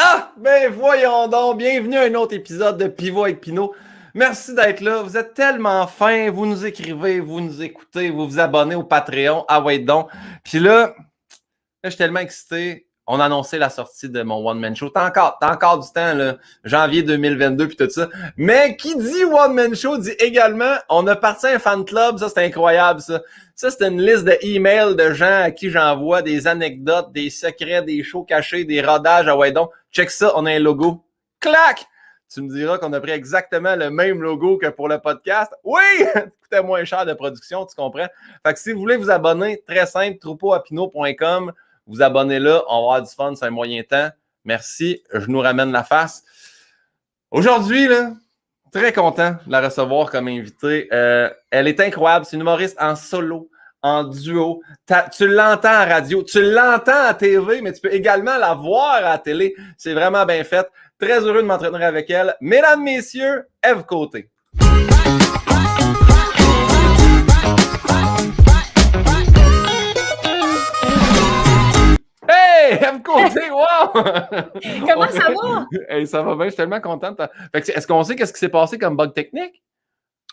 Ah, ben voyons donc, bienvenue à un autre épisode de Pivot avec Pinot. Merci d'être là, vous êtes tellement fins, vous nous écrivez, vous nous écoutez, vous vous abonnez au Patreon, ah ouais donc. Puis là, je suis tellement excité, on a annoncé la sortie de mon one-man show. T'as encore du temps, là, janvier 2022 puis tout ça. Mais qui dit one-man show dit également, on a parti un fan club, ça c'est incroyable ça. Ça c'est une liste de emails de gens à qui j'envoie des anecdotes, des secrets, des shows cachés, des rodages, ah ouais donc. Check ça, on a un logo. Clac! Tu me diras qu'on a pris exactement le même logo que pour le podcast. Oui! Coûtait moins cher de production, tu comprends? Fait que si vous voulez vous abonner, très simple, troupeauapinot.com. Vous abonnez là, on va avoir du fun, c'est un moyen temps. Merci, je nous ramène la face. Aujourd'hui, là, très content de la recevoir comme invitée. Elle est incroyable, c'est une humoriste en solo, en duo. Tu l'entends à radio, tu l'entends à TV, mais tu peux également la voir à la télé. C'est vraiment bien fait. Très heureux de m'entretenir avec elle. Mesdames, messieurs, Ève Côté. Hey, Ève Côté, wow! Comment ça va? Hey, ça va bien, je suis tellement contente. Fait que, est-ce qu'on sait qu'est-ce qui s'est passé comme bug technique?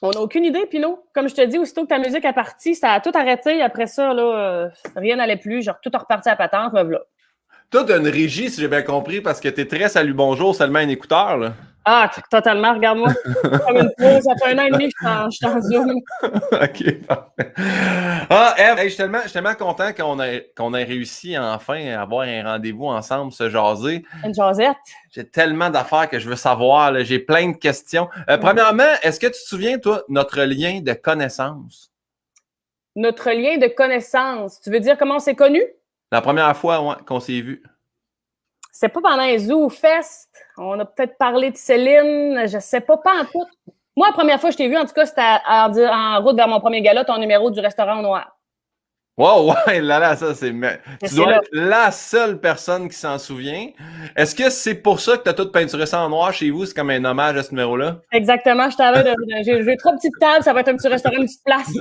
On n'a aucune idée, Pinot. Comme je te dis, aussitôt que ta musique est partie, ça a tout arrêté. Après ça, là, rien n'allait plus. Genre, tout a reparti à patente, me voilà. Toi, t'as une régie, si j'ai bien compris, parce que t'es très salut bonjour, seulement un écouteur, là. Ah, totalement, regarde-moi. Comme une pause, ça fait 1 an et demi que je suis en Zoom. OK, parfait. Ah, Ève, hey, je suis tellement content qu'on ait réussi enfin à avoir un rendez-vous ensemble, se jaser. Une jasette. J'ai tellement d'affaires que je veux savoir, là. J'ai plein de questions. Premièrement, est-ce que tu te souviens, toi, notre lien de connaissance? Notre lien de connaissance. Tu veux dire comment on s'est connus? La première fois ouais, qu'on s'est vu. C'est pas pendant un Zoo Fest. On a peut-être parlé de Céline. Je sais pas en tout. Moi, la première fois que je t'ai vu, en tout cas, c'était en route vers mon premier gala, ton numéro du restaurant au noir. Wow, ouais, là, ça, c'est... Tu dois là. être la seule personne qui s'en souvient. Est-ce que c'est pour ça que tu as tout peinturé ça en noir chez vous? C'est comme un hommage à ce numéro-là? Exactement. J'ai 3 petites tables. Ça va être un petit restaurant, une petite place.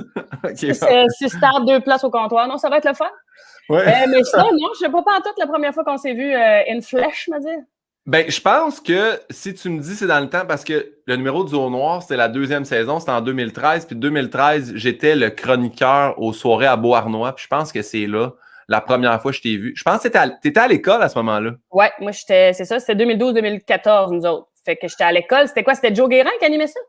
Okay, 6 tables, 2 places au comptoir. Non, ça va être le fun. Ouais. Mais ça, non, je sais pas en tout la première fois qu'on s'est vu in flesh, me dire. Ben, je pense que si tu me dis c'est dans le temps, parce que le numéro du Zoo Noir, c'était la 2e saison, c'était en 2013. Puis 2013, j'étais le chroniqueur aux soirées à Beauharnois. Puis je pense que c'est là, la première fois que je t'ai vu. Je pense que t'étais à l'école à ce moment-là. Ouais, moi, c'est ça, c'était 2012-2014, nous autres. Fait que j'étais à l'école. C'était quoi? C'était Joe Guérin qui animait ça?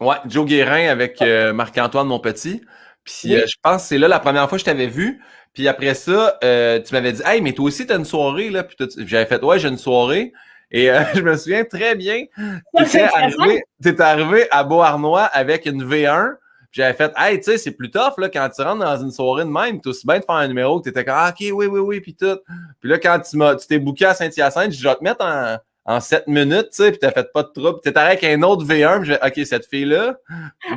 Ouais, Joe Guérin avec Marc-Antoine Monpetit. Puis Oui. je pense que c'est là la première fois que je t'avais vu. Puis après ça, tu m'avais dit « Hey, mais toi aussi, t'as une soirée, là. » Puis j'avais fait « Ouais, j'ai une soirée. » Et je me souviens très bien, t'étais arrivé à Beauharnois avec une V1. Puis j'avais fait « Hey, tu sais, c'est plus tough, là, quand tu rentres dans une soirée de même. T'es aussi bien de faire un numéro que t'étais comme « Ah, OK, oui, puis tout. » Puis là, quand tu t'es booké à Saint-Hyacinthe, je vais te mettre en 7 minutes, tu sais, puis t'as fait pas de trouble. T'es arrivé avec un autre V1, puis j'ai OK, cette fille-là,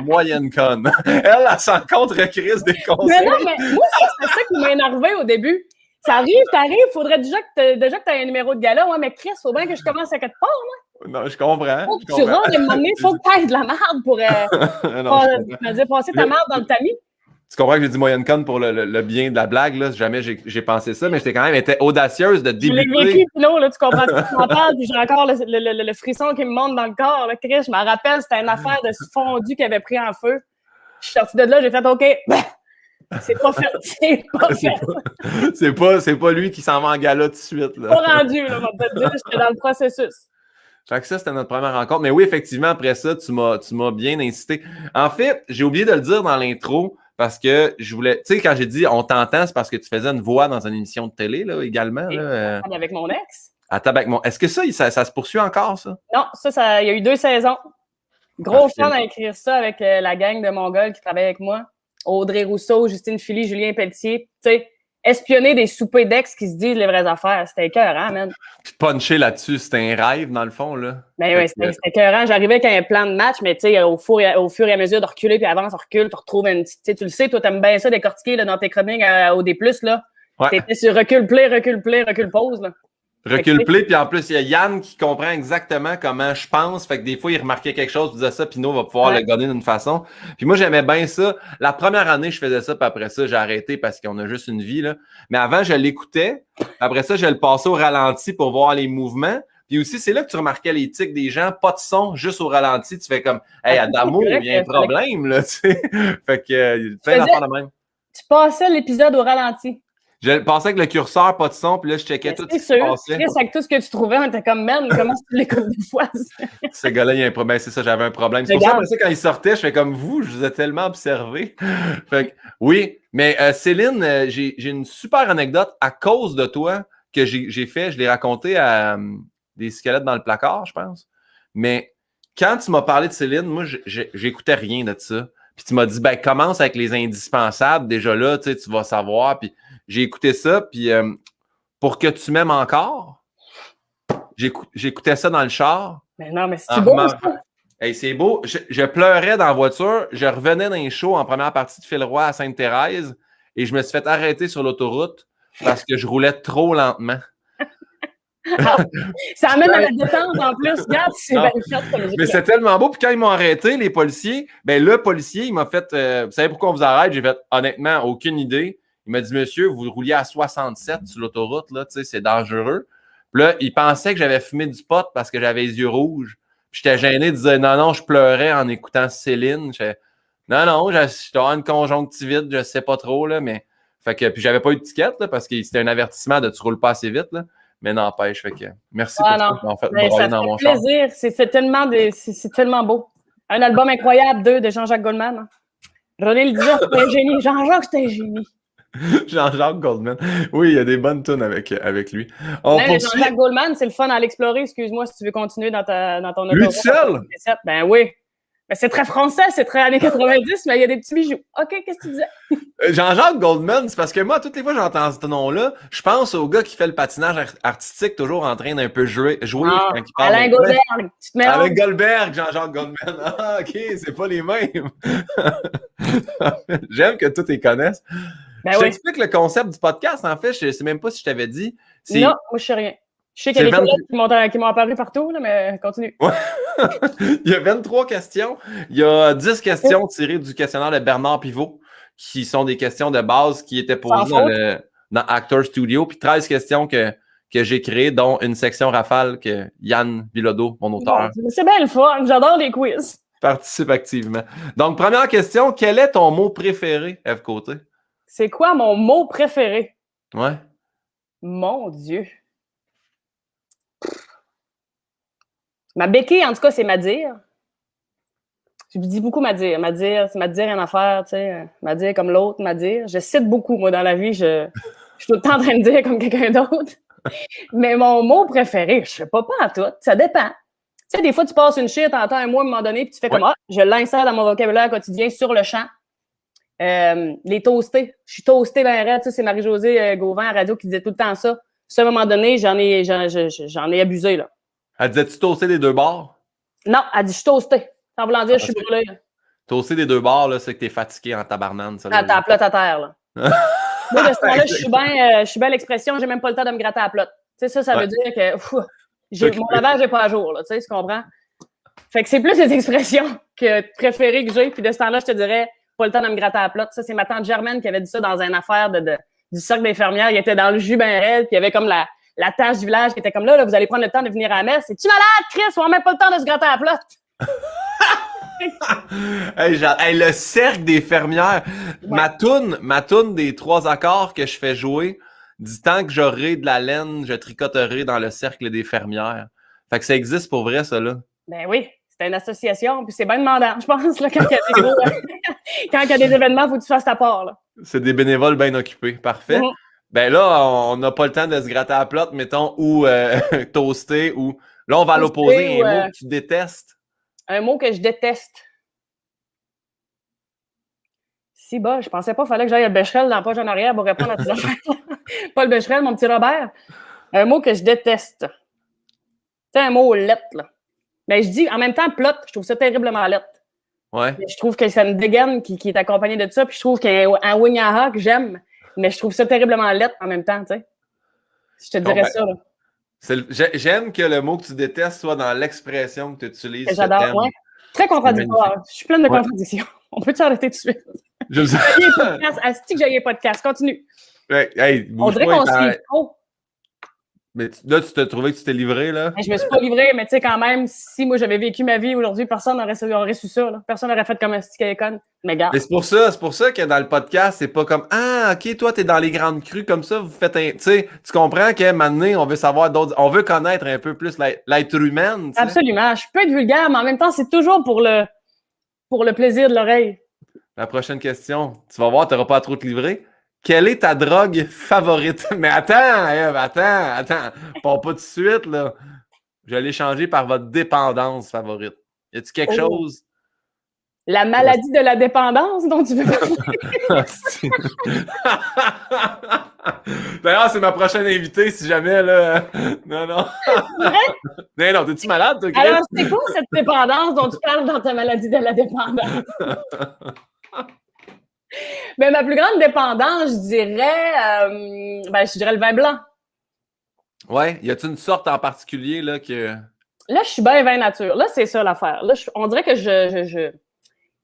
moyenne conne. Elle s'en contre crise des conseils. Mais non, mais moi, c'est ça qui m'a énervé au début. Ça arrive, faudrait déjà que t'aies un numéro de gala. Ouais, mais Chris, faut bien que je commence à quelque part, moi. Non, je comprends. Faut que tu rentres et me donner, faut que t'ailles de la merde pour me dire passer ta merde dans le tamis. Tu comprends que j'ai dit moyenne conne pour le bien de la blague, là. Jamais j'ai pensé ça, mais j'étais quand même été audacieuse de débuter. Je l'ai vécu, Pinot, là, tu comprends? Tu m'en parles, puis j'ai encore le frisson qui me monte dans le corps, là, Chris. Je me rappelle, c'était une affaire de fondu qui avait pris en feu. Je suis sortie de là, j'ai fait OK. C'est pas fait. C'est pas lui qui s'en va en gala tout de suite, là. Pas rendu, là, on va te dire, j'étais dans le processus. Fait que ça, c'était notre première rencontre. Mais oui, effectivement, après ça, tu m'as bien incité. En fait, j'ai oublié de le dire dans l'intro parce que je voulais... Tu sais, quand j'ai dit « on t'entend », c'est parce que tu faisais une voix dans une émission de télé, là, également. Là, avec mon ex. À table avec mon... Est-ce que ça se poursuit encore, ça? Non, il y a eu 2 saisons. Gros fun à écrire ça avec la gang de Mongols qui travaille avec moi. Audrey Rousseau, Justine Philly, Julien Pelletier. Tu sais, espionner des soupers d'ex qui se disent les vraies affaires. C'était écœurant, man. Puis puncher là-dessus, c'était un rêve, dans le fond, là. Ben oui, c'était écœurant. J'arrivais avec un plan de match, mais tu sais, au fur et à mesure de reculer, puis avance, recule, tu retrouves une petite... Tu sais, tu le sais, toi, t'aimes bien ça, décortiquer là, dans tes chroniques au D+, là. Ouais. T'étais sur recule, play, pause, là. Recule play, puis en plus, il y a Yann qui comprend exactement comment je pense. Fait que des fois, il remarquait quelque chose, il disait ça, Pinot va pouvoir le gagner d'une façon. Puis moi, j'aimais bien ça. La première année, je faisais ça, puis après ça, j'ai arrêté parce qu'on a juste une vie, là. Mais avant, je l'écoutais. Après ça, je le passais au ralenti pour voir les mouvements. Puis aussi, c'est là que tu remarquais les tics des gens, pas de son, juste au ralenti. Tu fais comme, hey, Adamo, il y a un problème, là, tu sais. Fait que, plein d'affaires de même. Tu passais l'épisode au ralenti. Je passais avec le curseur, pas de son, puis là, je checkais tout ce qui se passait. Chris, avec tout ce que tu trouvais, on était comme, man, comment tu l'écoutes des fois? Ce gars-là, il y a un problème. C'est ça, j'avais un problème. C'est pour ça, quand il sortait, je fais comme vous, je vous ai tellement observé. Fait que, oui, mais Céline, j'ai une super anecdote à cause de toi que j'ai fait. Je l'ai raconté à des squelettes dans le placard, je pense. Mais quand tu m'as parlé de Céline, moi, j'écoutais rien de ça. Puis tu m'as dit, ben, commence avec les indispensables. Déjà là, tu sais, tu vas savoir. Puis j'ai écouté ça. Puis pour que tu m'aimes encore, j'écoutais ça dans le char. Mais non, mais c'est beau, ça. Hey, c'est beau. Je pleurais dans la voiture. Je revenais d'un show en première partie de Phil Roy à Sainte-Thérèse et je me suis fait arrêter sur l'autoroute parce que je roulais trop lentement. Ça amène à la détente en plus. Regarde, c'est bien fait comme mais c'est tellement beau. Puis quand ils m'ont arrêté, les policiers, ben le policier, il m'a fait vous savez pourquoi on vous arrête? J'ai fait honnêtement aucune idée. Il m'a dit, monsieur, vous rouliez à 67 sur l'autoroute, là, tu sais, c'est dangereux. Puis là, il pensait que j'avais fumé du pot parce que j'avais les yeux rouges. Puis j'étais gêné de dire non, je pleurais en écoutant Céline. Non, je dois avoir une conjonctivite, je sais pas trop, là, mais. Fait que, puis j'avais pas eu de ticket, là, parce que c'était un avertissement de tu roules pas assez vite, là. Mais n'empêche, fait que merci pour ça. En fait, ça dans fait mon plaisir. C'est tellement beau. Un album incroyable, 2 de Jean-Jacques Goldman. René le disait, c'était un génie. Jean-Jacques, c'était un génie. Jean-Jacques Goldman. Oui, il y a des bonnes tunes avec lui. Jean-Jacques Goldman, c'est le fun à l'explorer. Excuse-moi si tu veux continuer dans ton Lui seul? Ben oui. Ben, c'est très français, c'est très années 90, mais il y a des petits bijoux. OK, qu'est-ce que tu disais? Jean-Jacques Goldman, c'est parce que moi, toutes les fois que j'entends ce nom-là, je pense au gars qui fait le patinage artistique, toujours en train d'un peu jouer quand il parle. Alain Goldberg, tu te mets Alain Goldberg, Jean-Jacques Goldman. Ah, OK, c'est pas les mêmes. J'aime que tous les connaissent. Ben je t'explique le concept du podcast, en fait. Je sais même pas si je t'avais dit. Non, moi, je sais rien. Je sais qu'il y a des collègues qui m'ont apparu partout, là, mais continue. Ouais. Il y a 23 questions. Il y a 10 questions tirées du questionnaire de Bernard Pivot, qui sont des questions de base qui étaient posées dans Actor Studio, puis 13 questions que j'ai créées, dont une section rafale que Yann Bilodeau, mon auteur. Bon, c'est bien le fun. J'adore les quiz. Participe activement. Donc, première question, quel est ton mot préféré, F. Côté? C'est quoi mon mot préféré? Ouais. Mon Dieu. Ma béquille, en tout cas, c'est Madire. Je dis beaucoup Madire. Madire, c'est Madire rien à faire, tu sais. Madire comme l'autre, Madire. Je cite beaucoup, moi, dans la vie. Je suis tout le temps en train de dire comme quelqu'un d'autre. Mais mon mot préféré, je sais pas à tout. Ça dépend. Tu sais, des fois, tu passes une shit, t'entends un mot à un moment donné, puis tu fais comme, je l'insère dans mon vocabulaire quotidien sur le champ. Les toastés. Je suis toastée ben raide. Tu sais, c'est Marie-Josée Gauvin à radio qui disait tout le temps ça. À un moment donné, j'en ai abusé, là. Elle disait-tu toaster des deux bords? Non, elle dit je suis toastée. En voulant dire, je suis brûlée. Toaster des deux bords, là, c'est que t'es fatigué en tabarnane. Ça, t'es à plat à terre, là. Moi, de ce temps-là, je suis bien l'expression, j'ai même pas le temps de me gratter à plat. Tu sais, ça veut dire que mon lavage n'est pas à jour, là, tu sais, tu comprends? Fait que c'est plus les expressions préférées que j'ai. Puis de ce temps-là, je te dirais, pas le temps de me gratter à plat. Ça, c'est ma tante Germaine qui avait dit ça dans une affaire du cercle d'infirmières. Il était dans le jus ben raide, puis il y avait comme la tâche du village qui était comme là, vous allez prendre le temps de venir à la messe. Es-tu malade, Chris? On n'a même pas le temps de se gratter à plat. Hey, le cercle des fermières. Ouais. Ma toune des 3 accords que je fais jouer, du temps que j'aurai de la laine, je tricoterai dans le cercle des fermières. Fait que ça existe pour vrai, ça, là. Ben oui, c'est une association, puis c'est bien demandant, je pense, là, quand il y a des événements, il faut que tu fasses ta part, là. C'est des bénévoles bien occupés. Parfait. Mm-hmm. Ben là, on n'a pas le temps de se gratter à la plotte, mettons, ou toaster, ou... Là, on va à l'opposé, un mot que tu détestes. Un mot que je déteste. Si bas, je pensais pas qu'il fallait que j'aille le Becherel dans la page en arrière pour répondre à tes affaires. Pas le Becherel, mon petit Robert. Un mot que je déteste. C'est un mot lettre, là. Ben, je dis, en même temps, plot, je trouve ça terriblement lettre. Ouais. Je trouve que c'est une dégaine qui est accompagnée de ça, puis je trouve qu'un Winyaha que j'aime, mais je trouve ça terriblement lettre en même temps, tu sais. Je te dirais ça, là. J'aime que le mot que tu détestes soit dans l'expression que tu utilises. J'adore, ouais. Très contradictoire. Je suis pleine de contradictions. On peut-tu arrêter tout de suite? Je sais. Asti que j'ai podcast. Continue. Ouais, hey, on dirait qu'on se livre trop. Mais là, tu t'es trouvé que tu t'es livré, là? Je me suis pas livrée, mais tu sais, quand même, si moi j'avais vécu ma vie aujourd'hui, personne n'aurait su ça. Là. Personne n'aurait fait comme un stick à l'école. Mais gars. Mais c'est pour ça que dans le podcast, c'est pas comme ah, ok, toi, t'es dans les grandes crues comme ça, vous faites un. Tu sais, tu comprends qu'à un moment donné, on veut savoir d'autres. On veut connaître un peu plus l'être humain. Tu sais. Absolument. Je peux être vulgaire, mais en même temps, c'est toujours pour le plaisir de l'oreille. La prochaine question, tu vas voir, t'auras pas à trop te livrer. Quelle est ta drogue favorite? Mais attends, Ève, attends. Pas tout de suite, là. Je l'ai changé par votre dépendance favorite. Y a-tu quelque chose? La maladie de la dépendance dont tu veux parler? D'ailleurs, c'est ma prochaine invitée, si jamais, là. Non. Non, t'es-tu malade, toi, Chris? Alors, c'est quoi cette dépendance dont tu parles dans ta maladie de la dépendance? Ben, ma plus grande dépendance, je dirais le vin blanc. Ouais, y a-t-il une sorte en particulier, là, que. Là, je suis bien vin nature. Là, c'est ça l'affaire. Là, on dirait que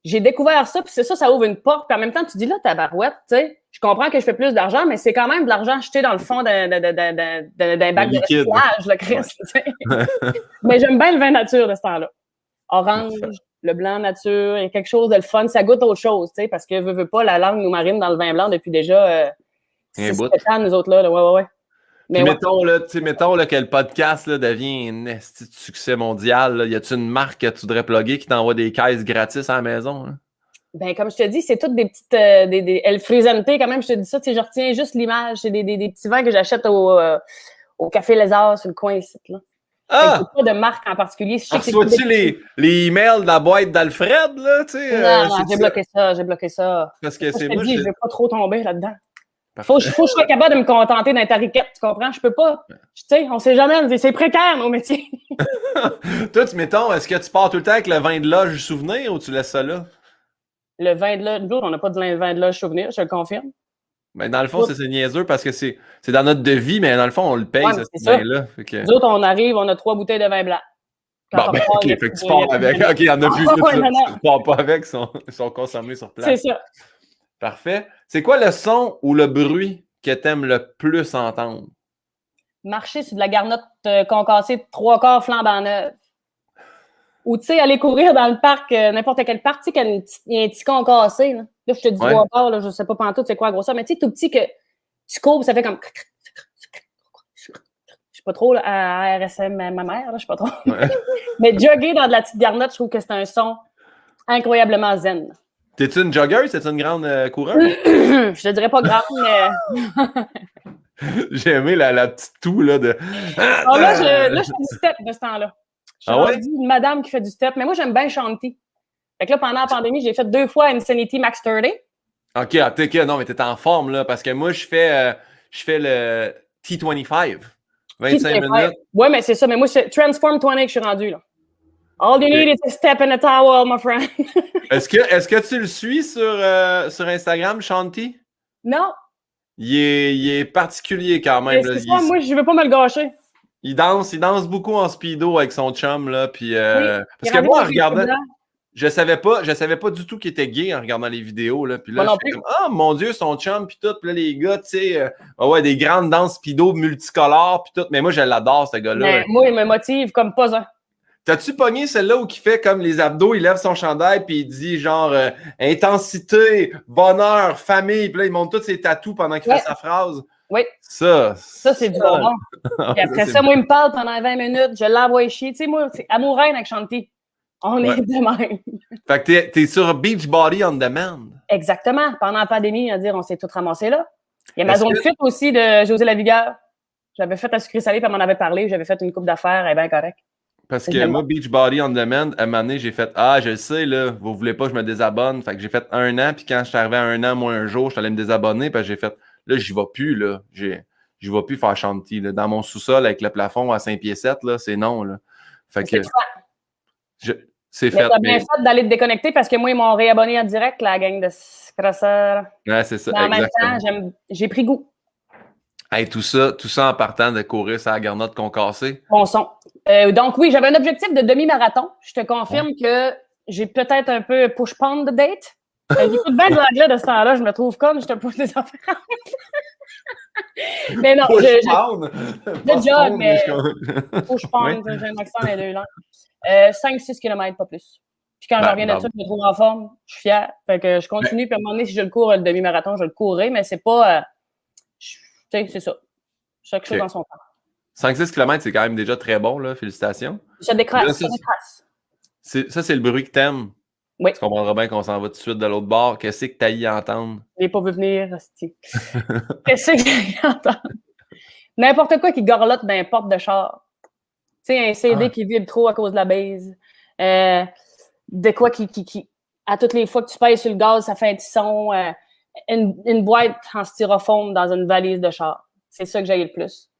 j'ai découvert ça, puis c'est ça, ça ouvre une porte. Puis en même temps, tu dis là, tabarouette, tu sais, je comprends que je fais plus d'argent, mais c'est quand même de l'argent jeté dans le fond d'un bac de recyclage, le Christ. Ouais. Mais j'aime bien le vin nature de ce temps-là. Orange, le blanc nature, il y a quelque chose de le fun. Ça goûte autre chose, tu sais, parce que veux pas, la langue nous marine dans le vin blanc depuis déjà 6 ans, nous autres, là. Ouais. Mais mettons là, que le podcast là, devient un esti de succès mondial. Là. Y a-tu une marque que tu voudrais plugger qui t'envoie des caisses gratis à la maison? Là? Ben, comme je te dis, c'est toutes des petites El Frisante, quand même, je te dis ça, tu sais, je retiens juste l'image. C'est des petits vins que j'achète au Café Lézard sur le coin ici, là. Ah! Pas de marque en particulier. Reçois-tu les emails de la boîte d'Alfred, là, tu sais? Non, j'ai bloqué ça. Parce que c'est moi, je veux pas trop tomber là-dedans. Parfait. Faut que je sois capable de me contenter d'un tariquette, tu comprends? Je peux pas. Tu sais, on sait jamais, c'est précaire, nos métiers. Toi, mettons, est-ce que tu pars tout le temps avec le vin de loge souvenir ou tu laisses ça là? Le vin de loge, nous autres, on n'a pas de vin de loge souvenir, je le confirme. Ben, dans le fond, c'est niaiseux parce que c'est dans notre devis, mais dans le fond, on le paye, ce vin-là. Nous autres, on arrive, on a 3 bouteilles de vin blanc. Bon, ben, OK, fait que tu pars avec. OK, il y en a plus. Tu pars pas avec, ils sont consommés sur place. C'est ça. Parfait. C'est quoi le son ou le bruit que t'aimes le plus entendre? Marcher sur de la garnotte concassée 3/4 flambant neuve. Ou, tu sais, aller courir dans le parc, n'importe quel parc, tu sais, qu'il y a un petit concassé, là. Là, je te dis 3/4, là, je sais pas pantoute c'est quoi la grosseur, mais tu sais, tout petit que tu cours, ça fait comme... Je sais pas trop, là, à RSM, ma mère, là, je sais pas trop. Ouais. Mais jogger dans de la petite garnotte, je trouve que c'est un son incroyablement zen. T'es-tu une joggeuse? T'es-tu une grande coureuse? Je te dirais pas grande, mais... J'ai aimé la petite toux, là, de... Alors là, je fais du step de ce temps-là. Je suis une madame qui fait du step, mais moi, j'aime bien chanter. Fait que là, pendant la pandémie, j'ai fait 2 fois Insanity Max 30. OK, non, mais t'es en forme, là, parce que moi, je fais le T25. 25 minutes. Ouais, mais c'est ça. Mais moi, c'est Transform 20 que je suis rendu, là. All you need is a step and a towel, my friend. Est-ce que tu le suis sur Instagram, Shanti? Non. Il est particulier quand même. C'est ça, moi, je veux pas me le gâcher. Il danse beaucoup en speedo avec son chum, là, puis... parce que moi, en regardant... Je savais pas du tout qu'il était gay en regardant les vidéos, là. Puis là, je suis comme, ah, mon Dieu, son chum, puis tout. Puis là, les gars, tu sais, des grandes danses speedo multicolores, puis tout. Mais moi, je l'adore, ce gars-là. Mais moi, il me motive comme pas un. T'as-tu pogné celle-là où il fait comme les abdos, il lève son chandail, puis il dit genre intensité, bonheur, famille, puis là, il monte tous ses tatous pendant qu'il fait sa phrase. Oui. Ça, c'est du bonbon. Puis après ça, moi, il me parle pendant 20 minutes, je l'envoie chier. Tu sais, moi, c'est amour-reine avec Shanti. On est de même. Fait que t'es sur Beachbody on Demand. Exactement. Pendant la pandémie, on s'est tous ramassés là. Il y a ma zone fit aussi de José Lavigueur. J'avais fait un sucré salé, puis elle m'en avait parlé. J'avais fait une coupe d'affaires, elle est bien correcte. Parce que moi, Beachbody on Demand, à un moment donné, j'ai fait ah, je le sais, là, vous voulez pas que je me désabonne. Fait que j'ai fait 1 an, puis quand je suis arrivé à 1 an, moi, un jour, je suis allé me désabonner, puis j'ai fait là, j'y vais plus, là. J'y vais plus faire Shanti, là. Dans mon sous-sol, avec le plafond à 5 pieds 7, là, c'est non, là. Fait que. C'est fait. T'as bien fait d'aller te déconnecter parce que moi, ils m'ont réabonné en direct, la gang de crosseurs. Ouais, c'est ça. Mais en même temps, j'ai pris goût. Hey, tout ça en partant de courir sur la garnotte concassée. Bon son. Donc oui, j'avais un objectif de demi-marathon. Je te confirme que j'ai peut-être un peu push-pound de date. J'écoute bien de l'anglais de ce temps-là. Je me trouve comme je te pose des affaires. Mais non, Push pound. Good job, mais je... push pound, j'ai un accent dans les deux langues. 5-6 km, pas plus. Puis quand je reviens de ça, je me trouve en forme, je suis fière. Fait que je continue, puis à un moment donné, si je le cours le demi-marathon, je le courrai, mais c'est pas... tu sais, c'est ça. Chaque chose dans son temps. 5-6 km, c'est quand même déjà très bon, là. Félicitations. Ça décrasse, ça décrasse. Ça, c'est le bruit que t'aimes. Oui. Tu comprendras bien qu'on s'en va tout de suite de l'autre bord. Qu'est-ce que t'as à entendre? Je l'ai pas vu venir, hostie. Qu'est-ce que j'ai à entendre? N'importe quoi qui gorlotte dans les portes de char. Tu sais, un CD qui vibre trop à cause de la base. De quoi qui... À toutes les fois que tu pèses sur le gaz, ça fait un petit son. Une boîte en styrofoam dans une valise de char. C'est ça que j'ai le plus.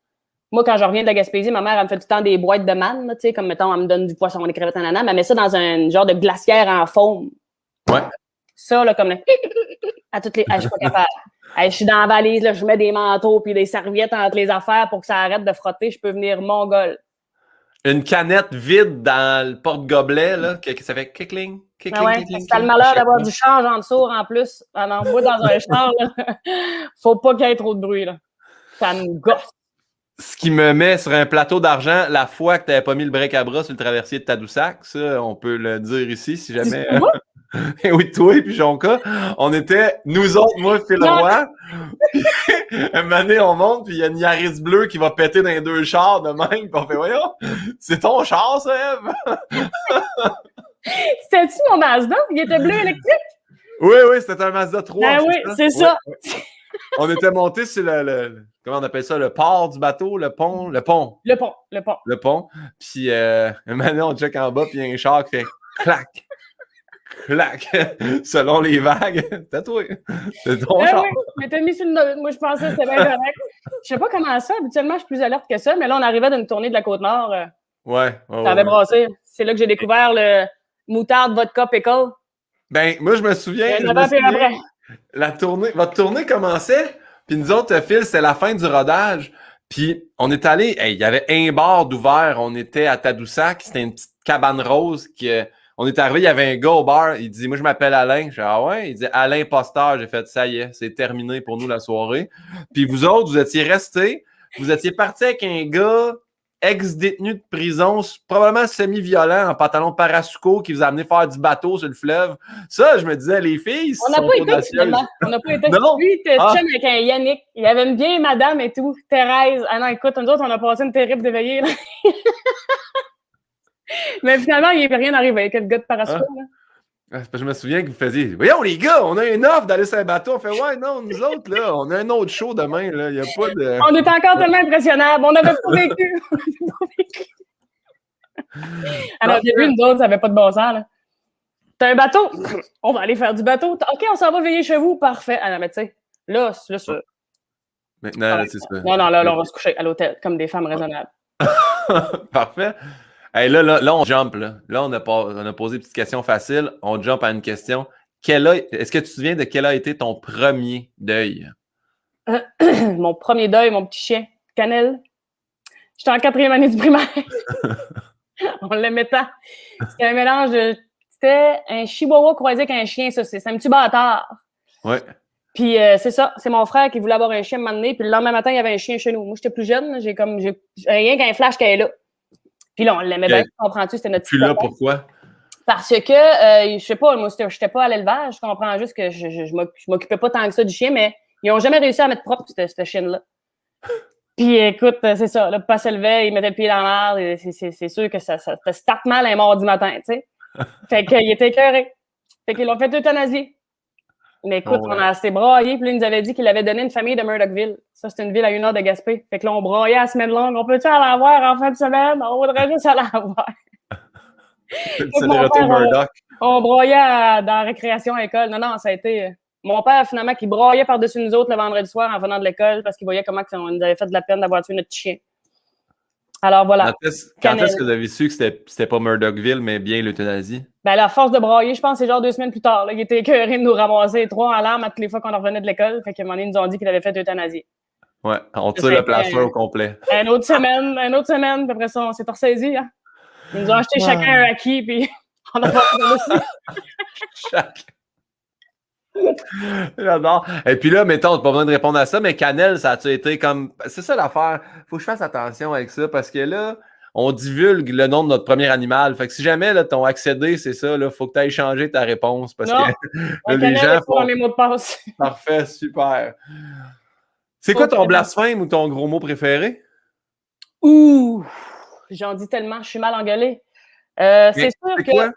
Moi, quand je reviens de la Gaspésie, ma mère, elle me fait tout le temps des boîtes de manne, tu sais, comme, mettons, elle me donne du poisson, des crevettes en ananas, mais elle met ça dans un genre de glacière en foam. Ouais. Ça, là, comme, à toutes les... je suis pas capable. Je suis dans la valise, là, je mets des manteaux puis des serviettes entre les affaires pour que ça arrête de frotter. Je peux venir mongol. Une canette vide dans le porte-gobelet, là, que ça fait kickling, Ah ouais, t'as le malheur d'avoir du change en dessous, en plus. Alors, moi, dans un char, là, faut pas qu'il y ait trop de bruit, là. Ça me gosse. Ce qui me met sur un plateau d'argent, la fois que tu n'avais pas mis le break à bras sur le traversier de Tadoussac, ça, on peut le dire ici, si jamais. Oui, toi et puis Jonca, on était, nous autres, moi, Phil Roy. Un moment donné, on monte, puis il y a une Yaris bleue qui va péter dans les deux chars de même, puis on fait, voyons, c'est ton char, ça, Eve? C'était-tu mon Mazda? Il était bleu électrique? Oui, c'était un Mazda 3. Ben oui, c'est ça. Ouais. On était monté sur comment on appelle ça, le port du bateau, le pont. Le pont. Puis, un moment donné, on check en bas, puis il y a un char qui fait clac. Clac! Selon les vagues. C'était toi. C'est ton char. Oui, mais t'as mis sur le nôtre. Moi, je pensais que c'était bien correct. Je sais pas comment ça. Habituellement, je suis plus alerte que ça, mais là, on arrivait d'une tournée de la Côte-Nord. Ça avait brassé. C'est là que j'ai découvert le moutarde vodka pickle. Ben, moi, je me souviens. Votre tournée commençait, puis nous autres, Phil, c'était la fin du rodage. Puis, on est allé, il y avait un bar d'ouvert. On était à Tadoussac. C'était une petite cabane rose qui. On est arrivé, il y avait un gars au bar, il dit « Moi, je m'appelle Alain. » Je dis « Ah ouais? » Il dit « Alain Posteur. » J'ai fait « Ça y est, c'est terminé pour nous la soirée. » Puis vous autres, vous étiez restés, vous étiez partis avec un gars ex-détenu de prison, probablement semi-violent, en pantalon parasuco, qui vous a amené faire du bateau sur le fleuve. Ça, je me disais, les filles, on n'a pas été finalement. On n'a pas été. Non. Lui, il était chum avec un Yannick. Il avait une vieille madame et tout. Thérèse. Ah non, écoute, nous autres, on a passé une terrible d'éveillée. Mais finalement, il n'y avait rien arrivé avec le gars de parasol. Je me souviens que vous faisiez « Voyons les gars, on a une offre d'aller sur un bateau. » On fait « Ouais, non, nous autres, là, on a un autre show demain. Là. Il n'y a pas de... » On était encore tellement impressionnables. On n'avait pas vécu. Alors, au début, nous autres, ça n'avait pas de bon sens. Là. T'as un bateau? On va aller faire du bateau. OK, on s'en va veiller chez vous. Parfait. Ah non, mais tu sais, là, c'est ça. Maintenant, là, c'est ça. Non, là, on va se coucher à l'hôtel, comme des femmes raisonnables. Parfait. Hey, là, on jump. Là, on a posé une petite question facile. On jump à une question. Est-ce que tu te souviens de quel a été ton premier deuil? Mon premier deuil, mon petit chien, Canel. J'étais en 4e année du primaire. On l'aimait tant. C'était un mélange de... C'était un chihuahua croisé avec un chien, ça. C'est un petit bâtard. Ouais. Puis c'est ça. C'est mon frère qui voulait avoir un chien à m'amener. Puis le lendemain matin, il y avait un chien chez nous. Moi, j'étais plus jeune. J'ai rien qu'un flash qu'elle est là. Puis là, on l'aimait bien, comprends-tu? C'était notre petit Puis là, pourquoi? Parce que, je sais pas, moi, j'étais pas à l'élevage. Je comprends juste que je m'occupais pas tant que ça du chien, mais ils ont jamais réussi à mettre propre cette chienne-là. Puis écoute, c'est ça. Le papa se levait, il mettait le pied dans l'air. Et c'est sûr que ça te starte mal un mardi matin, tu sais. Fait qu'il était écœuré. Fait qu'ils l'ont fait euthanasier. Mais écoute, on a assez braillé. Puis là, il nous avait dit qu'il avait donné une famille de Murdochville. Ça, c'est une ville à 1 heure de Gaspé. Fait que là, on braillait à la semaine longue. On peut-tu aller la voir en fin de semaine? On voudrait juste aller la voir. C'est le retour Murdoch. On braillait dans la récréation à l'école. Non, ça a été... Mon père, finalement, qui braillait par-dessus nous autres le vendredi soir en venant de l'école parce qu'il voyait comment on nous avait fait de la peine d'avoir tué notre chien. Alors voilà. Quand est-ce que vous avez su que c'était pas Murdochville, mais bien l'euthanasie? Ben, à force de brailler, je pense que c'est genre 2 semaines plus tard. Là, il était écœuré de nous ramasser 3 en larmes à toutes les fois qu'on revenait de l'école. Fait qu'à un moment donné, ils nous ont dit qu'il avait fait euthanasie. Ouais, on tire le plaster au complet. Une autre semaine, puis après ça, on s'est ressaisis. Hein? Ils nous ont acheté chacun un acquis, puis on a pas aussi. J'adore. Et puis là, mettons, t'as pas besoin de répondre à ça, mais cannelle, ça a-tu été comme. C'est ça l'affaire. Faut que je fasse attention avec ça parce que là, on divulgue le nom de notre premier animal. Fait que si jamais là, ton accédé, c'est ça, là, faut que tu ailles changer ta réponse parce Non, que là, les Cannelle gens est pas dans font. mes mots de passe. Parfait, super. C'est quoi ton blasphème ou ton gros mot préféré? Ouh! J'en dis tellement, je suis mal engueulée. C'est sûr C'est que. quoi?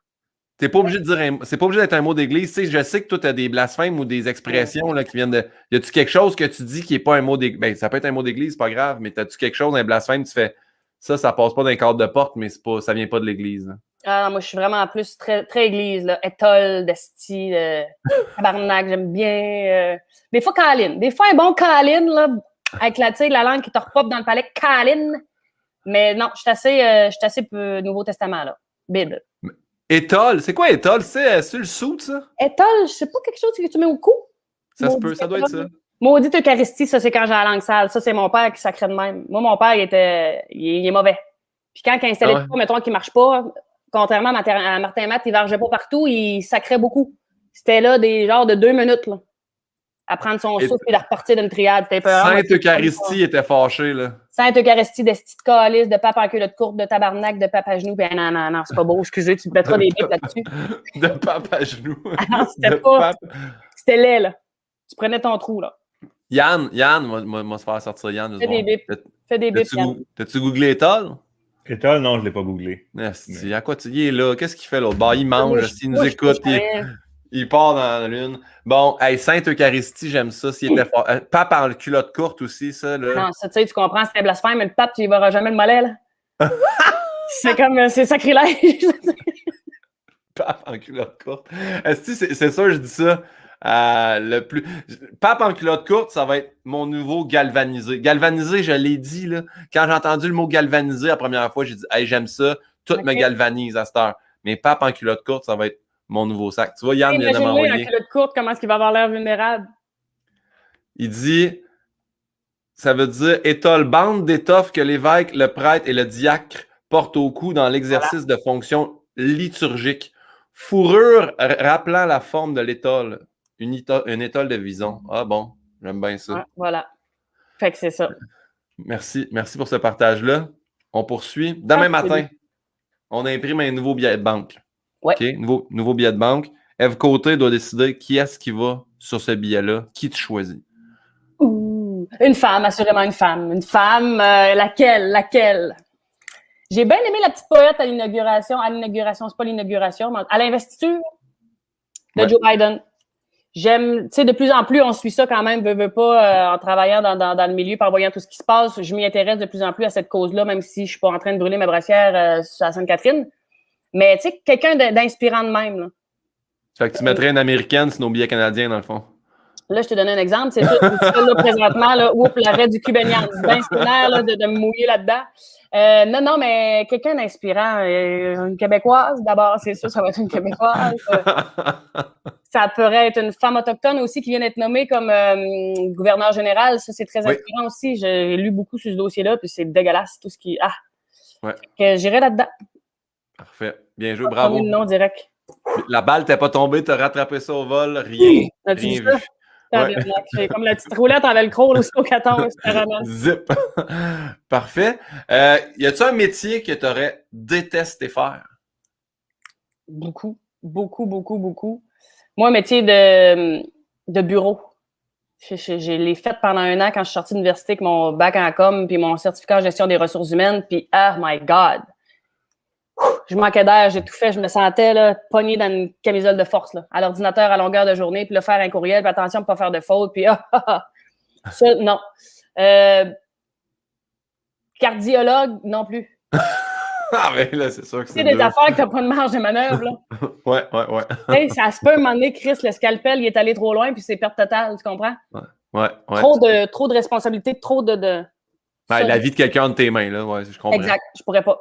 T'es pas obligé de dire c'est pas obligé d'être un mot d'église. Tu sais, je sais que toi, tu as des blasphèmes ou des expressions là, qui viennent de. Y a-tu quelque chose que tu dis qui n'est pas un mot d'église? Ben, ça peut être un mot d'église, c'est pas grave, mais t'as-tu quelque chose, un blasphème, tu fais ça passe pas d'un cadre de porte, mais c'est pas, ça vient pas de l'église. Là. Ah, moi, je suis vraiment plus très, très église, là. Étole, d'esti, tabarnak, j'aime bien. Des fois, Caline. Des fois, un bon Caline, là, avec la langue qui te repop dans le palais. Caline. Mais non, je suis assez Nouveau Testament, là. Bible. Étole, c'est quoi étole? C'est le sou, ça? Étole, je sais pas quelque chose que tu mets au cou? Ça se peut, ça doit être ça. Maudite Eucharistie, ça, c'est quand j'ai la langue sale. Ça, c'est mon père qui sacrait de même. Moi, mon père, il est mauvais. Puis quand il installait pas, mettons qu'il marche pas, contrairement à Martin Matt, il vargeait pas partout, il sacrait beaucoup. C'était là des genres de 2 minutes, là, à prendre son souffle et de repartir d'une triade. C'était peur. Sainte Eucharistie était fâché, là. Sainte Eucharistie, d'esti de calice, de pape en culotte courte, de tabarnak, de pape à genoux. Puis non, c'est pas beau, excusez, tu me mettras des bips là-dessus. De pape à genoux. Ah, c'était pas. C'était laid, là. Tu prenais ton trou, là. Yann, moi, se faire sortir Yann. Fais des bips. Fais des bips, Yann. T'as-tu googlé étole? Étole, non, je ne l'ai pas googlé. Mais... À quoi tu y es là? Qu'est-ce qu'il fait l'autre? Bah, il mange, s'il nous écoute, il part dans la lune. Bon, hey, Sainte Eucharistie, j'aime ça. S'il était fort. Pape en culotte courte aussi, ça. Là. Non, ça, tu sais, tu comprends, c'était blasphème, mais le pape, tu y verras jamais le mollet, là. C'est comme, c'est sacrilège. Pape en culotte courte. C'est sûr, je dis ça. Pape en culotte courte, ça va être mon nouveau galvanisé. Galvanisé, je l'ai dit, là. Quand j'ai entendu le mot galvanisé la première fois, j'ai dit, hey, j'aime ça. Tout me galvanise à cette heure. Mais pape en culotte courte, ça va être mon nouveau sac. Tu vois, Yann vient de m'envoyer. En culotte courte, comment est-ce qu'il va avoir l'air vulnérable? Il dit, ça veut dire étole, bande d'étoffes que l'évêque, le prêtre et le diacre portent au cou dans l'exercice de fonctions liturgiques. Fourrure rappelant la forme de l'étole. Une étole de vison. Ah bon, j'aime bien ça. Ouais, voilà. Fait que c'est ça. Merci pour ce partage-là. On poursuit. Demain matin, on imprime un nouveau billet de banque. Ouais. OK? Nouveau billet de banque. Ève Côté doit décider qui est-ce qui va sur ce billet-là. Qui tu choisis? Ouh, une femme, assurément une femme. Une femme, laquelle? J'ai bien aimé la petite poète à l'inauguration. C'est pas l'inauguration, mais à l'investiture de Joe Biden. J'aime, tu sais, de plus en plus, on suit ça quand même, veut pas, en travaillant dans le milieu, en voyant tout ce qui se passe. Je m'y intéresse de plus en plus à cette cause-là, même si je suis pas en train de brûler ma brassière à Sainte-Catherine. Mais tu sais, quelqu'un d'inspirant de même. Là. Fait que tu mettrais une américaine sur nos billets canadiens, dans le fond. Là, je te donne un exemple. C'est ça, là, présentement, là, l'arrêt du Cubainian. C'est bien spinaire, là, de me mouiller là-dedans. Non, mais quelqu'un d'inspirant. Une Québécoise, d'abord, c'est sûr, ça va être une Québécoise. Ça pourrait être une femme autochtone aussi qui vient d'être nommée comme gouverneur général. Ça, c'est très inspirant aussi. J'ai lu beaucoup sur ce dossier-là, puis c'est dégueulasse, tout ce qui... Ah! Ouais. J'irai là-dedans. Parfait. Bien joué, bravo. Le nom direct. La balle t'es pas tombée, t'as rattrapé ça au vol, rien. As-tu rien vu ça? Ouais. J'ai comme la petite roulette en velcro aussi au 14. Zip. Parfait. Y a-tu un métier que tu aurais détesté faire? Beaucoup. Moi, métier de bureau. Je l'ai fait pendant 1 an quand je suis sortie de l'université avec mon bac en com puis mon certificat en gestion des ressources humaines. Puis, oh my God! Je manquais d'air, j'ai tout fait. Je me sentais là, pognée dans une camisole de force, là, à l'ordinateur à longueur de journée, puis là, faire un courriel, puis attention de ne pas faire de faute, puis ça, non. Cardiologue, non plus. Ah, mais là, c'est sûr que c'est des affaires que tu n'as pas de marge de manœuvre, là. Ouais. Hey, ça se peut, un moment donné, Chris, le scalpel, il est allé trop loin, puis c'est perte totale, tu comprends? Ouais. Trop de responsabilités, trop de... Ouais, la vie de quelqu'un de tes mains, là, ouais, je comprends. Exact, je pourrais pas.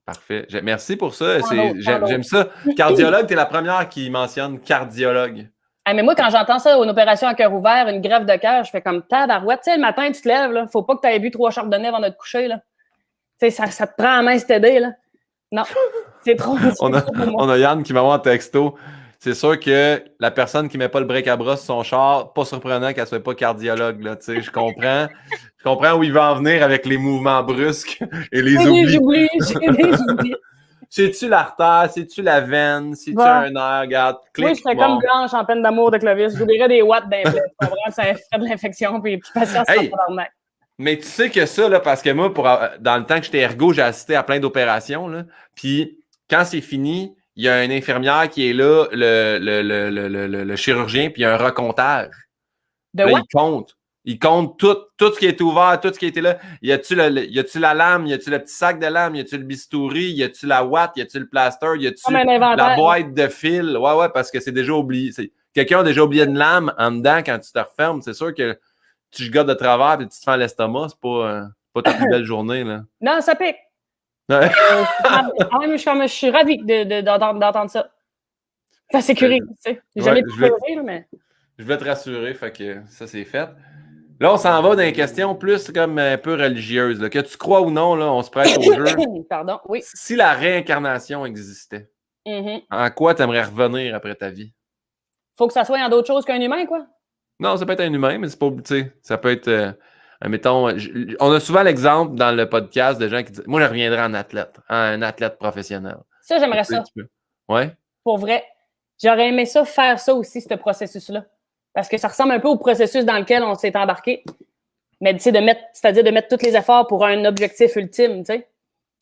Parfait. Merci pour ça. J'aime ça. Cardiologue, tu es la première qui mentionne cardiologue. Ah, mais moi, quand j'entends ça, une opération à cœur ouvert, une greffe de cœur, je fais comme tabarouette. Tu sais, le matin, tu te lèves, là. Faut pas que tu aies bu 3 chardonnays avant de te coucher, là. Tu sais, ça te prend en main, c'est t'aider, là. Non, c'est trop. On a Yann qui m'envoie un texto. c'est sûr que la personne qui met pas le break à bras sur son char, pas surprenant qu'elle soit pas cardiologue, là, tu sais, je comprends où il va en venir avec les mouvements brusques et les oublis. J'ai des oublis. C'est-tu l'artère, c'est-tu la veine, c'est-tu Va. un nerf, regarde, clic, Moi, je serais bon. comme Blanche en peine d'amour de Clovis. J'oublierais des watts d'implant. Ça ferait de l'infection, puis patience Hey! sur l'arnaque. Mais tu sais que ça, là, parce que moi, dans le temps que j'étais ergo, j'ai assisté à plein d'opérations, là, puis quand c'est fini, il y a une infirmière qui est là, le chirurgien, puis il y a un recomptage. De Là, what? il compte tout ce qui est ouvert, tout ce qui était là. Y a-tu la lame? Y a-tu le petit sac de lame? Y a-tu le bistouri? Y a-tu la ouate? Y a-tu le plaster? Y a-tu Comme un inventaire. la boîte de fil? Ouais, parce que c'est déjà oublié. Quelqu'un a déjà oublié une lame en dedans quand tu te refermes. C'est sûr que tu gardes de travers et tu te fais l'estomac. C'est pas ta plus belle journée, là. Non, ça pique. Ouais. Je suis ravie d'entendre ça. Ta sécurité, tu sais. J'ai jamais pu pleurer, mais... Je vais te rassurer, fait que ça, c'est fait. Là, on s'en va dans les questions plus comme un peu religieuses. Là. Que tu crois ou non, là, on se prête au jeu. Pardon, oui. Si la réincarnation existait, en quoi tu aimerais revenir après ta vie? Faut que ça soit en d'autres choses qu'un humain, quoi. Non, ça peut être un humain, mais c'est pas... Tu sais, ça peut être... mettons, on a souvent l'exemple dans le podcast de gens qui disent « Moi, je reviendrai en athlète, un athlète professionnel. » Ça, j'aimerais ça. Ouais? Pour vrai. J'aurais aimé ça, faire ça aussi, ce processus-là. Parce que ça ressemble un peu au processus dans lequel on s'est embarqué. Mais tu sais, c'est-à-dire de mettre tous les efforts pour un objectif ultime, tu sais.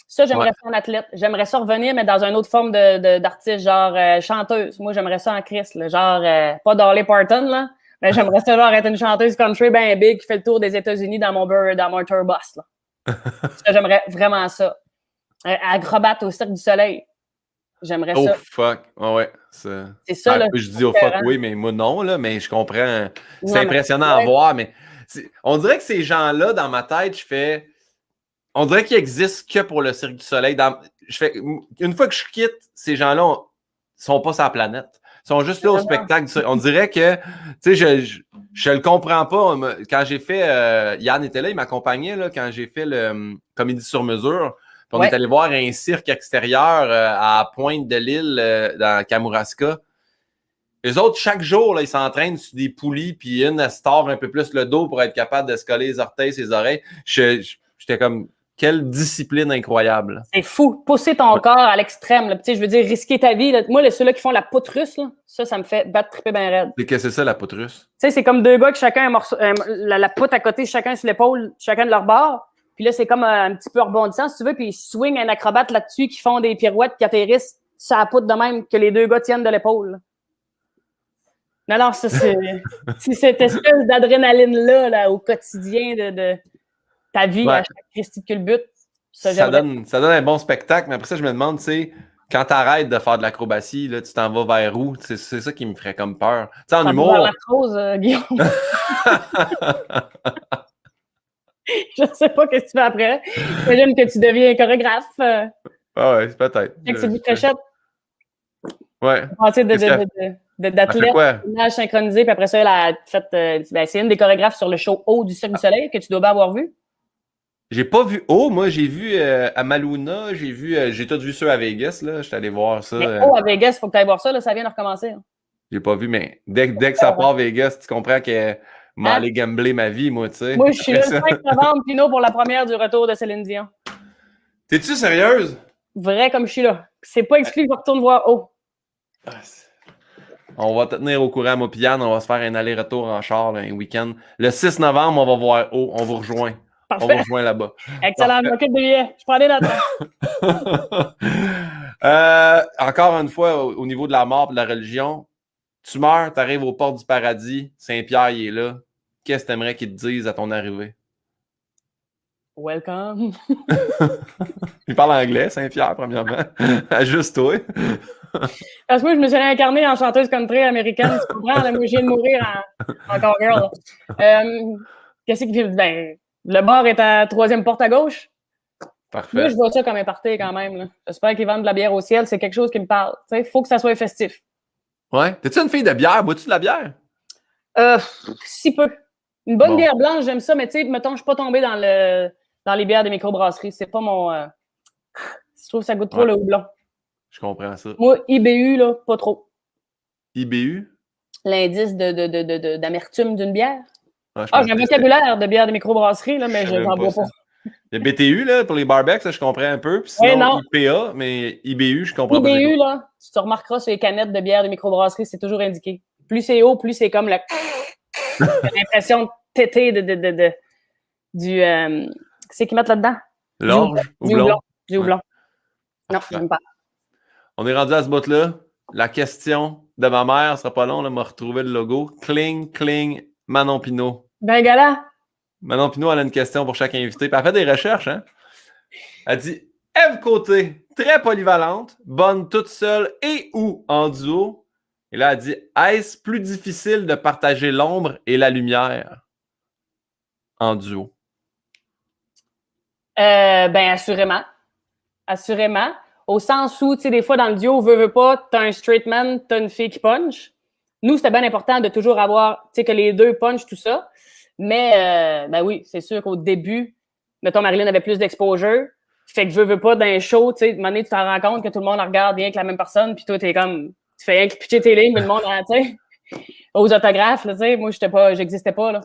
Ça, j'aimerais ça en athlète. J'aimerais ça revenir, mais dans une autre forme d'artiste, genre chanteuse. Moi, j'aimerais ça en Christ, là, genre, pas Dolly Parton, là, mais j'aimerais ça genre être une chanteuse country bien big qui fait le tour des États-Unis dans mon tour bus, là. Ça, j'aimerais vraiment ça. Acrobate au Cirque du Soleil. J'aimerais ça. Oh, fuck. Oh, ouais. C'est ça, là. Je dis oh, fuck, oui, mais moi, non, là, mais je comprends. C'est impressionnant à voir, mais on dirait que ces gens-là, dans ma tête, on dirait qu'ils existent que pour le Cirque du Soleil. Une fois que je quitte, ces gens-là ne sont pas sur la planète. Ils sont juste là au spectacle. On dirait que, tu sais, je le comprends pas. Quand j'ai fait, Yann était là, il m'accompagnait là, quand j'ai fait le Comédie sur mesure. On est allé voir un cirque extérieur à Pointe-de-l'Île, dans Kamouraska. Les autres, chaque jour, là, ils s'entraînent sur des poulies, puis une, elle se tord un peu plus le dos pour être capable de se coller les orteils, ses oreilles. J'étais comme, quelle discipline incroyable. C'est fou. Pousser ton corps à l'extrême. Tu sais, je veux dire, risquer ta vie. Là. Moi, ceux-là qui font la poutre russe, là, ça me fait battre triper bien raide. C'est que c'est ça, la poutre russe? Tu sais, c'est comme deux gars qui chacun un morceau, la poutre à côté, chacun sur l'épaule, chacun de leur bord. Puis là, c'est comme un petit peu rebondissant, si tu veux, puis ils swingent un acrobate là-dessus qui font des pirouettes qui atterrissent sur la poutre de même que les deux gars tiennent de l'épaule. Non, ça, c'est cette espèce d'adrénaline-là là, au quotidien de ta vie à chaque Christy de culbute. Ça donne un bon spectacle, mais après ça, je me demande, tu sais, quand tu arrêtes de faire de l'acrobatie, là, tu t'en vas vers où? C'est ça qui me ferait comme peur. Tu sais, en humour... Vers l'arthrose, Guillaume. Je sais pas ce que tu fais après. J'imagine que tu deviens chorégraphe. Ah ouais, peut-être. Avec ses bouts de cachette. Ouais. D'athlète, image synchronisée, puis après ça, elle a fait. C'est une des chorégraphes sur le show Haut du Cirque du Soleil que tu dois bien avoir vu. J'ai pas vu Haut, moi, j'ai vu à Maluna, j'ai tout vu ceux à Vegas, là. J'étais allé voir ça. Mais Haut à Vegas, il faut que tu ailles voir ça, là, ça vient de recommencer. Hein. J'ai pas vu, mais dès que ça part Vegas, tu comprends que m'aller gambler ma vie, moi, tu sais. Moi, je suis là le 5 novembre, Pino, pour la première du retour de Céline Dion. T'es-tu sérieuse? Vrai comme je suis là. C'est pas exclu que je retourne voir Haut. On va te tenir au courant, moi, Yann. On va se faire un aller-retour en char, là, un week-end. Le 6 novembre, on va voir Haut. On vous rejoint. Parfait. On vous rejoint là-bas. Excellent, je m'occupe des billets. Je prends des notes. Encore une fois, au niveau de la mort et de la religion, tu meurs, tu arrives aux portes du paradis, Saint-Pierre, il est là. Qu'est-ce que tu aimerais qu'il te dise à ton arrivée? Welcome. Il parle anglais, Saint-Pierre, premièrement. Juste toi. Parce que moi, je me suis réincarnée en chanteuse country américaine. Tu comprends? Là, moi, je viens de mourir en cowgirl. Qu'est-ce qu'il fait? Ben, le bar est à la 3e porte à gauche. Parfait. Moi, je vois ça comme un party quand même. Là. J'espère qu'ils vendent de la bière au ciel. C'est quelque chose qui me parle. Il faut que ça soit festif. Ouais. T'es-tu une fille de bière? Bois-tu de la bière? Si peu. Une bonne bière blanche, j'aime ça, mais tu sais, mettons, je suis pas tombée dans les bières des microbrasseries. C'est pas mon... je trouve que ça goûte trop le houblon. Je comprends ça. Moi, IBU, là, pas trop. IBU? L'indice d'amertume d'une bière. Ah, je Ah, pense j'ai un que vocabulaire de bière de microbrasserie, là, mais je je savais même n'en pas bois ça. pas. Il y a BTU, là, pour les barbecs, ça, je comprends un peu. Puis Oui, sinon, non. IPA, mais IBU, je comprends pas c'est quoi. IBU, là, tu te remarqueras sur les canettes de bière de microbrasserie, c'est toujours indiqué. Plus c'est haut, plus c'est comme le... T'as l'impression de téter du... Qu'est-ce qu'ils mettent là-dedans? L'orge, Du houblon. houblon. Du houblon. Non, Parfait. j'aime pas. On est rendu à ce bout-là. La question de ma mère, ce sera pas long, là, m'a retrouvé le logo. Cling, cling, Manon Pinot. Ben, gala. Manon Pinot, elle a une question pour chaque invité. Puis elle fait des recherches, hein? Elle dit Ève Côté, très polyvalente, bonne toute seule et ou en duo. Et là, elle dit est-ce plus difficile de partager l'ombre et la lumière en duo? Ben, assurément. Assurément. Au sens où, tu sais, des fois, dans le duo, veut pas, t'as un straight man, t'as une fille qui punch. Nous, c'était bien important de toujours avoir, tu sais, que les deux punch, tout ça. Mais, ben oui, c'est sûr qu'au début, mettons, Marilyn avait plus d'exposure. Fait que veut pas, d'un show, tu sais, de un moment donné, tu t'en rends compte que tout le monde regarde rien que la même personne, puis toi, t'es comme, tu fais rien que pitcher tes lignes, mais le monde, tu sais, aux autographes, là, tu sais, moi, j'existais pas, là.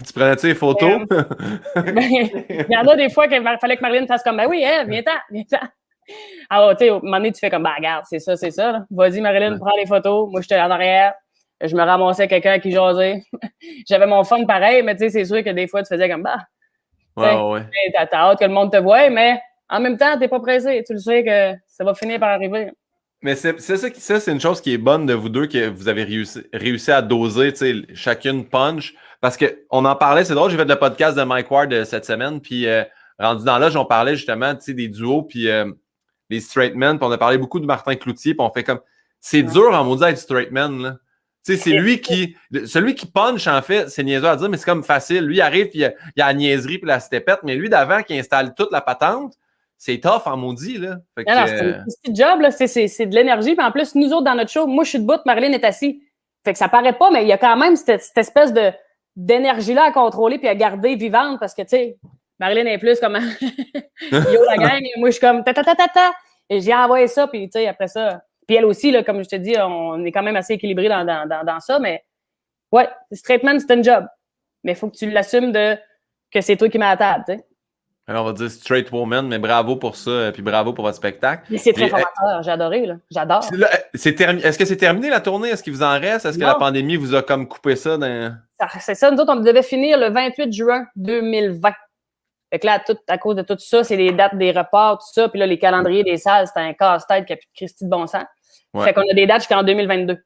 Tu prenais-tu les photos? Ben, il y en a des fois qu'il fallait que Marilyn fasse comme, ben oui, hein, viens-t'en, viens-t'en. Alors, tu sais, au moment donné, tu fais comme, bah, regarde, c'est ça, là. Vas-y, Marilyn, prends les photos. Moi, j'étais en arrière. Je me ramassais quelqu'un qui jasait. J'avais mon fun pareil, mais tu sais, c'est sûr que des fois, tu faisais comme, bah, Ouais. t'as hâte que le monde te voie, mais en même temps, t'es pas pressé. Tu le sais que ça va finir par arriver. Mais c'est ça, c'est une chose qui est bonne de vous deux, que vous avez réussi à doser, tu sais, chacune punch. Parce qu'on en parlait, c'est drôle, j'ai fait le podcast de Mike Ward cette semaine, puis rendu dans l'âge, on parlait justement, tu sais, des duos, puis les straight men, puis on a parlé beaucoup de Martin Cloutier, puis on fait comme, c'est dur en maudit d'être straight man, là. Tu sais, c'est celui qui punch, en fait, c'est niaiseux à dire, mais c'est comme facile. Lui, il arrive, puis il y a la niaiserie, puis la stépette, mais lui, d'avant, qui installe toute la patente, c'est tough en maudit, là. Fait que, Non, c'est un petit job, là. C'est de l'énergie. Puis en plus, nous autres, dans notre show, moi, je suis debout, Marilyn est assise. Fait que ça paraît pas, mais il y a quand même cette espèce d'énergie-là à contrôler puis à garder vivante parce que, tu sais, Marilyn est plus comme yo, la gang. Moi, je suis comme ta. Et j'ai envoyé ça, puis, tu sais, après ça. Puis elle aussi, là, comme je te dis, on est quand même assez équilibré dans ça, mais ouais, straight man, c'est un job. Mais il faut que tu l'assumes que c'est toi qui mets à la table, tu sais. alors, on va dire straight woman, mais bravo pour ça, puis bravo pour votre spectacle. Mais c'est très formateur, j'ai adoré, là. J'adore. Est-ce que c'est terminé la tournée? Est-ce qu'il vous en reste? Est-ce que la pandémie vous a comme coupé ça dans... C'est ça, nous autres, on devait finir le 28 juin 2020. Fait que là, à cause de tout ça, c'est les dates des reports, tout ça, puis là, les calendriers des salles, c'était un casse-tête qui a plus de Christy de bon sens. Ouais. Fait qu'on a des dates jusqu'en 2022.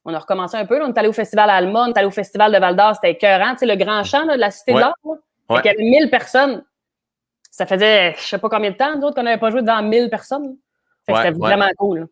On a recommencé un peu, là, on est allé au festival à Alma, on est allé au festival de Val-d'Or, c'était écœurant, tu sais, le grand champ là, de la Cité de l'Art. Fait qu'il y avait 1000 personnes. Ça faisait, je sais pas combien de temps, nous autres, qu'on n'avait pas joué devant 1000 personnes. Fait que c'était vraiment cool. Là.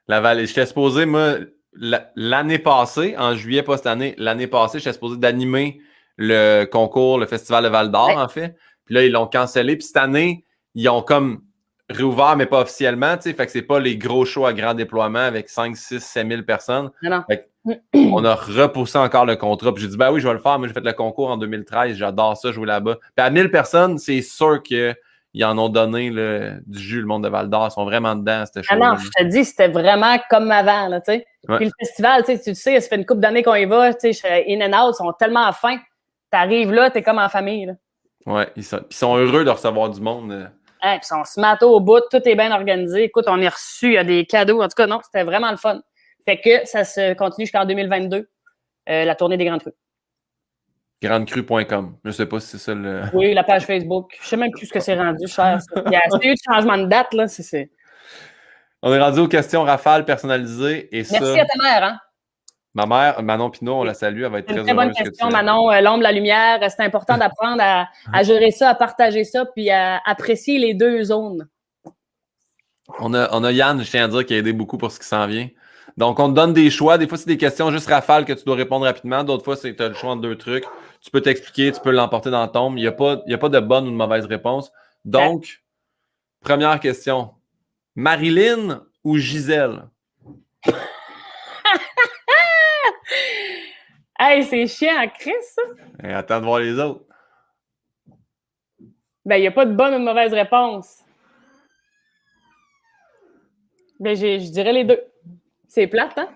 La Vallée. J'étais supposé, moi, l'année passée, en juillet, pas cette année, l'année passée, j'étais supposé d'animer le concours, le festival de Val-d'Or, en fait. Puis là, ils l'ont cancellé. Puis cette année, ils ont comme réouvert, mais pas officiellement, tu sais. Fait que c'est pas les gros shows à grand déploiement avec 5, 6, 7 000 personnes. Non. Fait on a repoussé encore le contrat. Puis j'ai dit, ben oui, je vais le faire. Moi, j'ai fait le concours en 2013. J'adore ça, jouer là-bas. Puis à 1000 personnes, c'est sûr qu'ils en ont donné du jus, le monde de Val-d'Or. Ils sont vraiment dedans, cette chose. Non, je te dis, c'était vraiment comme avant, là, tu sais. Puis le festival, tu sais, ça fait une couple d'années qu'on y va, tu sais, In and Out, ils sont tellement fins. T'arrives là, t'es comme en famille, là. Ouais, ils sont heureux de recevoir du monde. Puis ils sont smart au bout, tout est bien organisé. Écoute, on est reçu, il y a des cadeaux. En tout cas, non, c'était vraiment le fun. Fait que ça se continue jusqu'en 2022, la tournée des Grandes Crues. Grandecru.com. Je sais pas si c'est ça le... Oui, la page Facebook. Je sais même plus ce que c'est rendu, cher. Il y a assez eu de changement de date, là. On est rendu aux questions rafales personnalisées. Et merci à ta mère, hein? Ma mère, Manon Pinot, on la salue, elle va être très heureuse. Très bonne question, Manon. L'ombre, la lumière, c'est important d'apprendre à gérer ça, à partager ça, puis à apprécier les deux zones. On a Yann, je tiens à dire, qui a aidé beaucoup pour ce qui s'en vient. Donc, on te donne des choix. Des fois, c'est des questions juste rafales que tu dois répondre rapidement. D'autres fois, c'est que tu as le choix entre deux trucs. Tu peux t'expliquer, tu peux l'emporter dans le tombe. Il n'y a pas de bonne ou de mauvaise réponse. Donc, première question. Marilyn ou Gisèle? Hey, c'est chiant à Chris, ça. Et attends de voir les autres. Ben, il n'y a pas de bonne ou de mauvaise réponse. Ben, je dirais les deux. C'est plate, hein?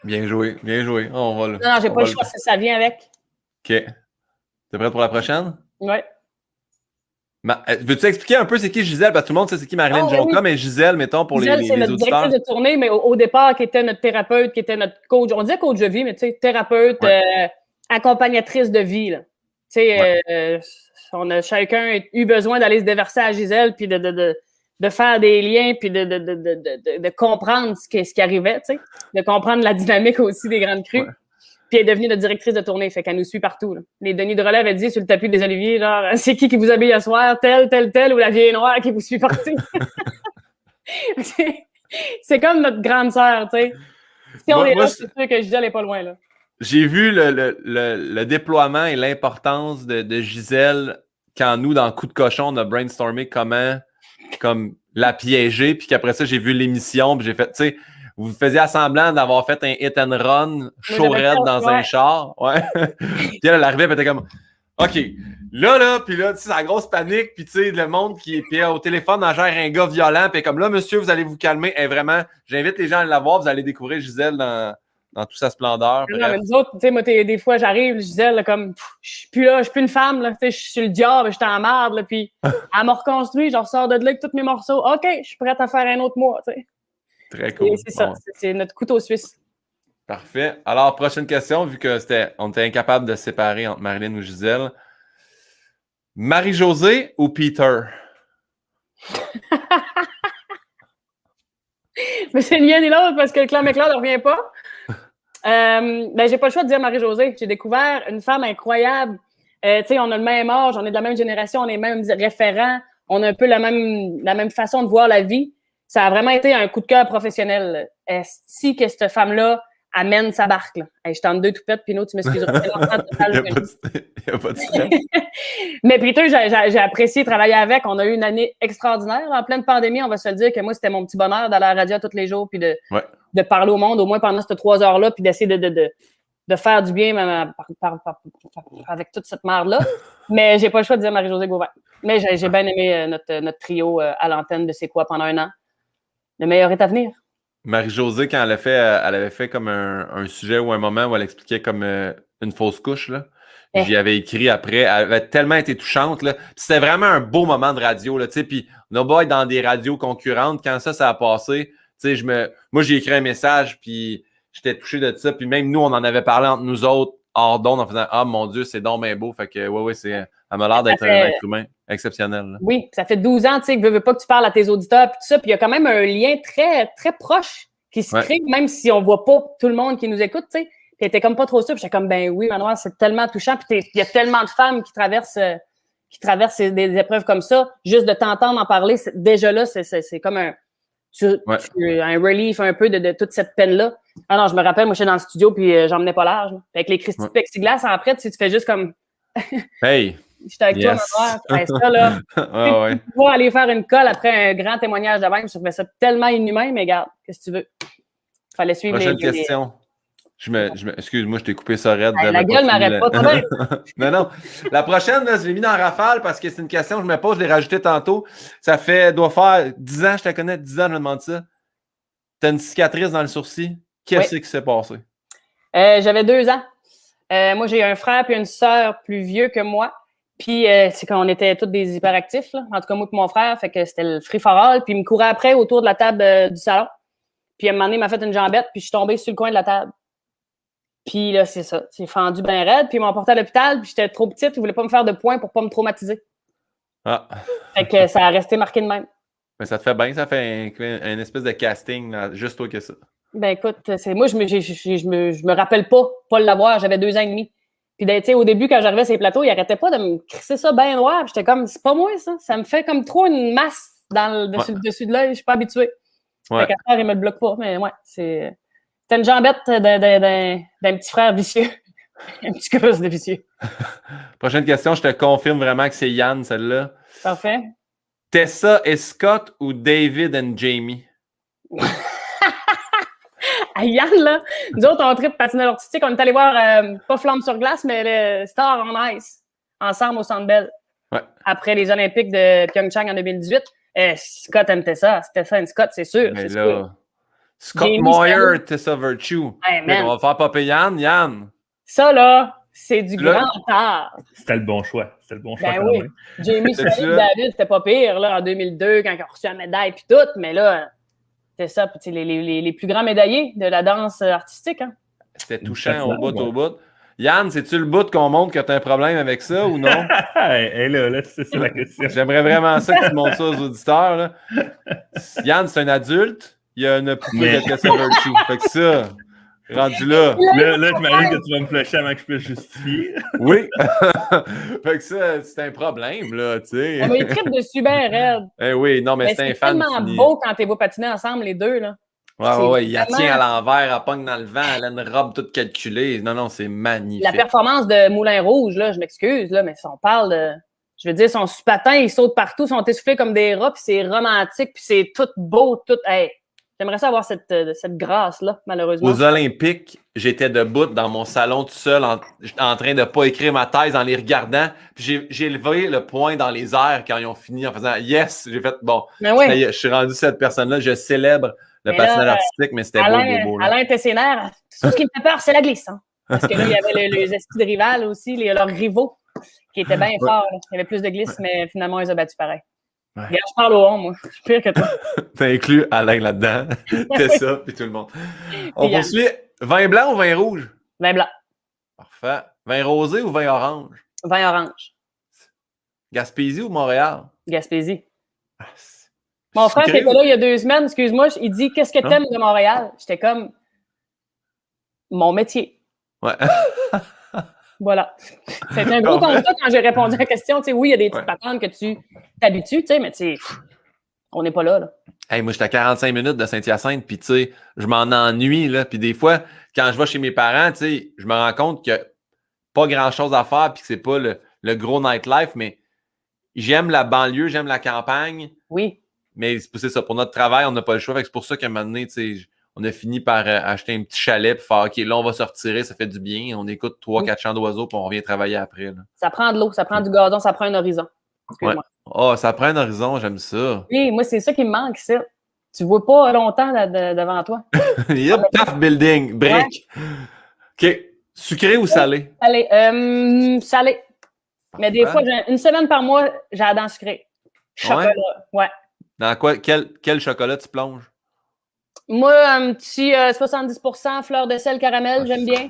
Bien joué, bien joué. On va Non, j'ai pas le choix, ça vient avec. OK. T'es prête pour la prochaine? Ouais. Veux-tu expliquer un peu c'est qui Gisèle? Parce que tout le monde sait c'est qui Marilyn Ben Jonca, oui. mais Gisèle, mettons, pour Gisèle, c'est les notre auditeurs. directrice de tournée, mais au départ, qui était notre thérapeute, qui était notre coach. On disait coach de vie, mais tu sais, thérapeute, accompagnatrice de vie. Tu sais, on a chacun eu besoin d'aller se déverser à Gisèle, puis de faire des liens, puis de comprendre ce qui arrivait, tu sais, de comprendre la dynamique aussi des grandes crues. Ouais. Puis elle est devenue notre directrice de tournée, fait qu'elle nous suit partout. Là. Les Denis de relève avaient dit sur le tapis des Oliviers, genre, c'est qui vous habille ce soir, tel, ou la vieille noire qui vous suit partout. C'est comme notre grande sœur, tu sais. Si on est là, c'est sûr que Gisèle n'est pas loin, là. J'ai vu le déploiement et l'importance de Gisèle quand nous, dans Coup de cochon, on a brainstormé comment comme la piéger, puis qu'après ça, j'ai vu l'émission, puis j'ai fait, tu sais, vous faisiez semblant d'avoir fait un hit and run chaud raide dans un char. Ouais. Puis elle arrivait, puis elle était comme, OK, là, puis là, tu sais, c'est la grosse panique, puis tu sais, le monde qui est puis au téléphone, en gère un gars violent, puis comme là, monsieur, vous allez vous calmer. Et vraiment, j'invite les gens à la voir, vous allez découvrir Gisèle dans toute sa splendeur. Non, mais nous autres, tu sais, moi, des fois, j'arrive, Gisèle, là, comme, je suis plus là, je suis plus une femme, là, tu sais, je suis le diable, je suis en marde, là, puis elle m'a reconstruit, je ressors de là avec tous mes morceaux. OK, je suis prête à faire un autre mois, tu sais. Très cool. C'est ça, c'est notre couteau suisse. Parfait. Alors, prochaine question, vu que on était incapable de séparer entre Marilyn ou Gisèle. Marie-Josée ou Peter? Mais c'est ni l'un ni l'autre parce que le clan McLeod ne revient pas. Ben, j'ai pas le choix de dire Marie-Josée. J'ai découvert une femme incroyable. Tu sais, on a le même âge, on est de la même génération, on est même référents, on a un peu la même façon de voir la vie. Ça a vraiment été un coup de cœur professionnel. Est-ce que cette femme-là amène sa barque, là? Hey, je tente deux toupettes, Pinot, tu m'excuseras. Il n'y a pas de stress. Mais Peter, j'ai apprécié travailler avec. On a eu une année extraordinaire. En pleine pandémie, on va se le dire que moi, c'était mon petit bonheur d'aller à la radio tous les jours puis de parler au monde, au moins pendant ces 3 heures-là, puis d'essayer de faire du bien avec toute cette merde-là. Mais j'ai pas le choix de dire Marie-Josée Gauvin. Mais j'ai bien aimé notre trio à l'antenne de C'est quoi pendant un an. Le meilleur est à venir. Marie-Josée, quand elle avait fait comme un sujet ou un moment où elle expliquait comme une fausse couche, là. J'y avais écrit après. Elle avait tellement été touchante, là. C'était vraiment un beau moment de radio, là, tu sais. Puis, on a beau être dans des radios concurrentes. Quand ça a passé, tu sais, moi, j'ai écrit un message, puis j'étais touché de ça. Puis même nous, on en avait parlé entre nous autres, hors d'onde, en faisant « Ah, mon Dieu, c'est donc bien beau. » Fait que, elle m'a l'air d'être un être humain exceptionnel, là. Oui, ça fait 12 ans, tu sais, que veux pas que tu parles à tes auditeurs, puis tout ça. Puis il y a quand même un lien très, très proche qui se crée, même si on voit pas tout le monde qui nous écoute, tu sais. Puis t'es comme pas trop sûr. Puis j'étais comme, ben oui, Manoir, c'est tellement touchant. Puis il y a tellement de femmes qui traversent des épreuves comme ça. Juste de t'entendre en parler, déjà là, c'est comme un relief un peu de toute cette peine-là. Ah non, je me rappelle, moi, j'étais dans le studio, puis j'en menais pas large. Avec les Christy Plexiglas, après, tu fais juste comme... Hey! J'étais avec toi, Manoir. Ça, là, tu vas aller faire une colle après un grand témoignage de même. Je trouvais ça tellement inhumain, mais regarde, qu'est-ce que tu veux? Fallait suivre Prochaine question. Excuse-moi, je t'ai coupé ça raide. La gueule m'arrête pas, toi. Non. La prochaine, là, je l'ai mis dans rafale parce que c'est une question que je me pose, je l'ai rajoutée tantôt. Doit faire 10 ans, je te connais, 10 ans, je me demande ça. T'as une cicatrice dans le sourcil. Qu'est-ce qui s'est passé? J'avais 2 ans. Moi, j'ai un frère et une sœur plus vieux que moi. Puis, c'est qu'on était tous des hyperactifs, là. En tout cas, moi et mon frère, fait que c'était le free-for-all. Puis, il me courait après autour de la table du salon. Puis, à un moment donné, il m'a fait une jambette, puis je suis tombée sur le coin de la table. Puis là, c'est ça. J'ai fendu bien raide, puis ils m'ont emporté à l'hôpital, puis j'étais trop petite, ils voulaient pas me faire de points pour pas me traumatiser. Ah. Fait que ça a resté marqué de même. Mais ça te fait bien, ça fait un espèce de casting, là, juste toi que ça. Ben écoute, moi, je me rappelle pas l'avoir, j'avais 2 ans et demi. Puis tu sais, au début, quand j'arrivais sur les plateaux, ils arrêtaient pas de me crisser ça bien noir. J'étais comme, c'est pas moi, ça. Ça me fait comme trop une masse dans le dessus de l'œil, je suis pas habituée. Fait qu'à faire, ils me le bloquent pas, mais ouais, c'est... C'était une jambette d'un petit frère vicieux. Un petit crosse de vicieux. Prochaine question, je te confirme vraiment que c'est Yann, celle-là. Parfait. Tessa et Scott ou David et Jamie? Yann, là, nous autres, on tripe patinage artistique. On est allé voir, pas Flamme sur glace, mais le Star on Ice, ensemble au Centre Bell. Ouais. Après les Olympiques de Pyeongchang en 2018. Scott aime Tessa. Tessa et Scott, c'est sûr. Mais là, Scott Jamie Moyer, Stanley. Tessa Virtue. Hey, man. On va faire popper Yann. Yann. Ça, là, c'est du Là- grand art. C'était le bon choix. C'était le bon choix Ben quand oui. même. Jamie C'est Stanley ça. David, c'était pas pire, là, en 2002, quand il a reçu la médaille puis tout, mais là, c'était ça. Puis, tu sais, les plus grands médaillés de la danse artistique, hein. C'était touchant au Fascinant, bout, au bout. Yann, c'est-tu le bout qu'on montre que tu as un problème avec ça ou non? Hey, là, c'est ça la question. J'aimerais vraiment ça que tu montres ça aux auditeurs. Là. Yann, c'est un adulte. Il y a une poupée de Tessa Virtue. Fait que ça, rendu là. Là, j'imagine que tu vas me flusher avant que je puisse justifier. Oui. Fait que ça, c'est un problème, là, tu sais. Mais ils trippent dessus bien raide. Eh oui, non, mais Mais c'est un c'est fan tellement fini. beau quand t'es beau patiner ensemble, les deux, là. Ouais, il la vraiment- tient à l'envers, elle pogne dans le vent, elle a une robe toute calculée. Non, c'est magnifique. La performance de Moulin Rouge, là, je m'excuse, là, mais si on parle de. Je veux dire, son patin, il saute partout, ils sont essoufflés comme des rats, puis c'est romantique, puis c'est tout beau, tout. Hey, j'aimerais ça avoir cette grâce-là, malheureusement. Aux Olympiques, j'étais debout dans mon salon tout seul en train de pas écrire ma thèse en les regardant. Puis j'ai levé le poing dans les airs quand ils ont fini en faisant yes. J'ai fait bon, Mais ça oui, y est, je suis rendu cette personne-là, je célèbre le Mais patinage là, artistique, mais c'était beau. Là. Alain Tessénaire, tout ce qui me fait peur, c'est la glisse. Hein? Parce que là, il y avait les esprits de rival aussi, leurs rivaux, qui étaient bien forts. Là. Il y avait plus de glisse, mais finalement, ils ont battu pareil. Ouais. Regarde, je parle au on, moi. Je suis pire que toi. T'as inclus Alain là-dedans. T'es ça, puis tout le monde. On Puis, poursuit. Vin blanc ou vin rouge? Vin blanc, Parfait. Vin rosé ou vin orange? vin orange, Gaspésie ou Montréal? Gaspésie. Ah, Mon frère qui sucré était là il y a 2 semaines, excuse-moi, il dit qu'est-ce que Non. t'aimes de Montréal? J'étais comme mon métier. Ouais. Voilà. C'était un gros constat quand j'ai répondu à la question. Tu sais, oui, il y a des petites Ouais. patentes que tu t'habitues, tu sais, mais tu sais, on n'est pas là, là. Hey, moi, j'étais à 45 minutes de Saint-Hyacinthe, puis tu sais, je m'en ennuie, là. Puis des fois, quand je vais chez mes parents, tu sais, je me rends compte qu'il n'y a pas grand-chose à faire, puis que c'est pas le gros nightlife, mais j'aime la banlieue, j'aime la campagne, Oui. mais c'est ça, pour notre travail, on n'a pas le choix. Fait que c'est pour ça qu'à un moment donné, tu sais, on a fini par acheter un petit chalet, puis faire, OK, là, on va se retirer, ça fait du bien. On écoute 3-4 chants d'oiseaux, puis on revient travailler après, là. Ça prend de l'eau, ça prend du gazon, ça prend un horizon. Excuse-moi. Oh, ça prend un horizon, j'aime ça. Oui, moi, c'est ça qui me manque, ça. Tu vois pas longtemps devant toi. Yep, paf, building, brick. OK. Sucré ou salé? Allez, salé. Mais des fois, une semaine par mois, j'ai la dent sucrée. Chocolat, ouais. Dans quoi? Quel chocolat tu plonges? Moi, un petit 70% fleur de sel caramel, j'aime bien.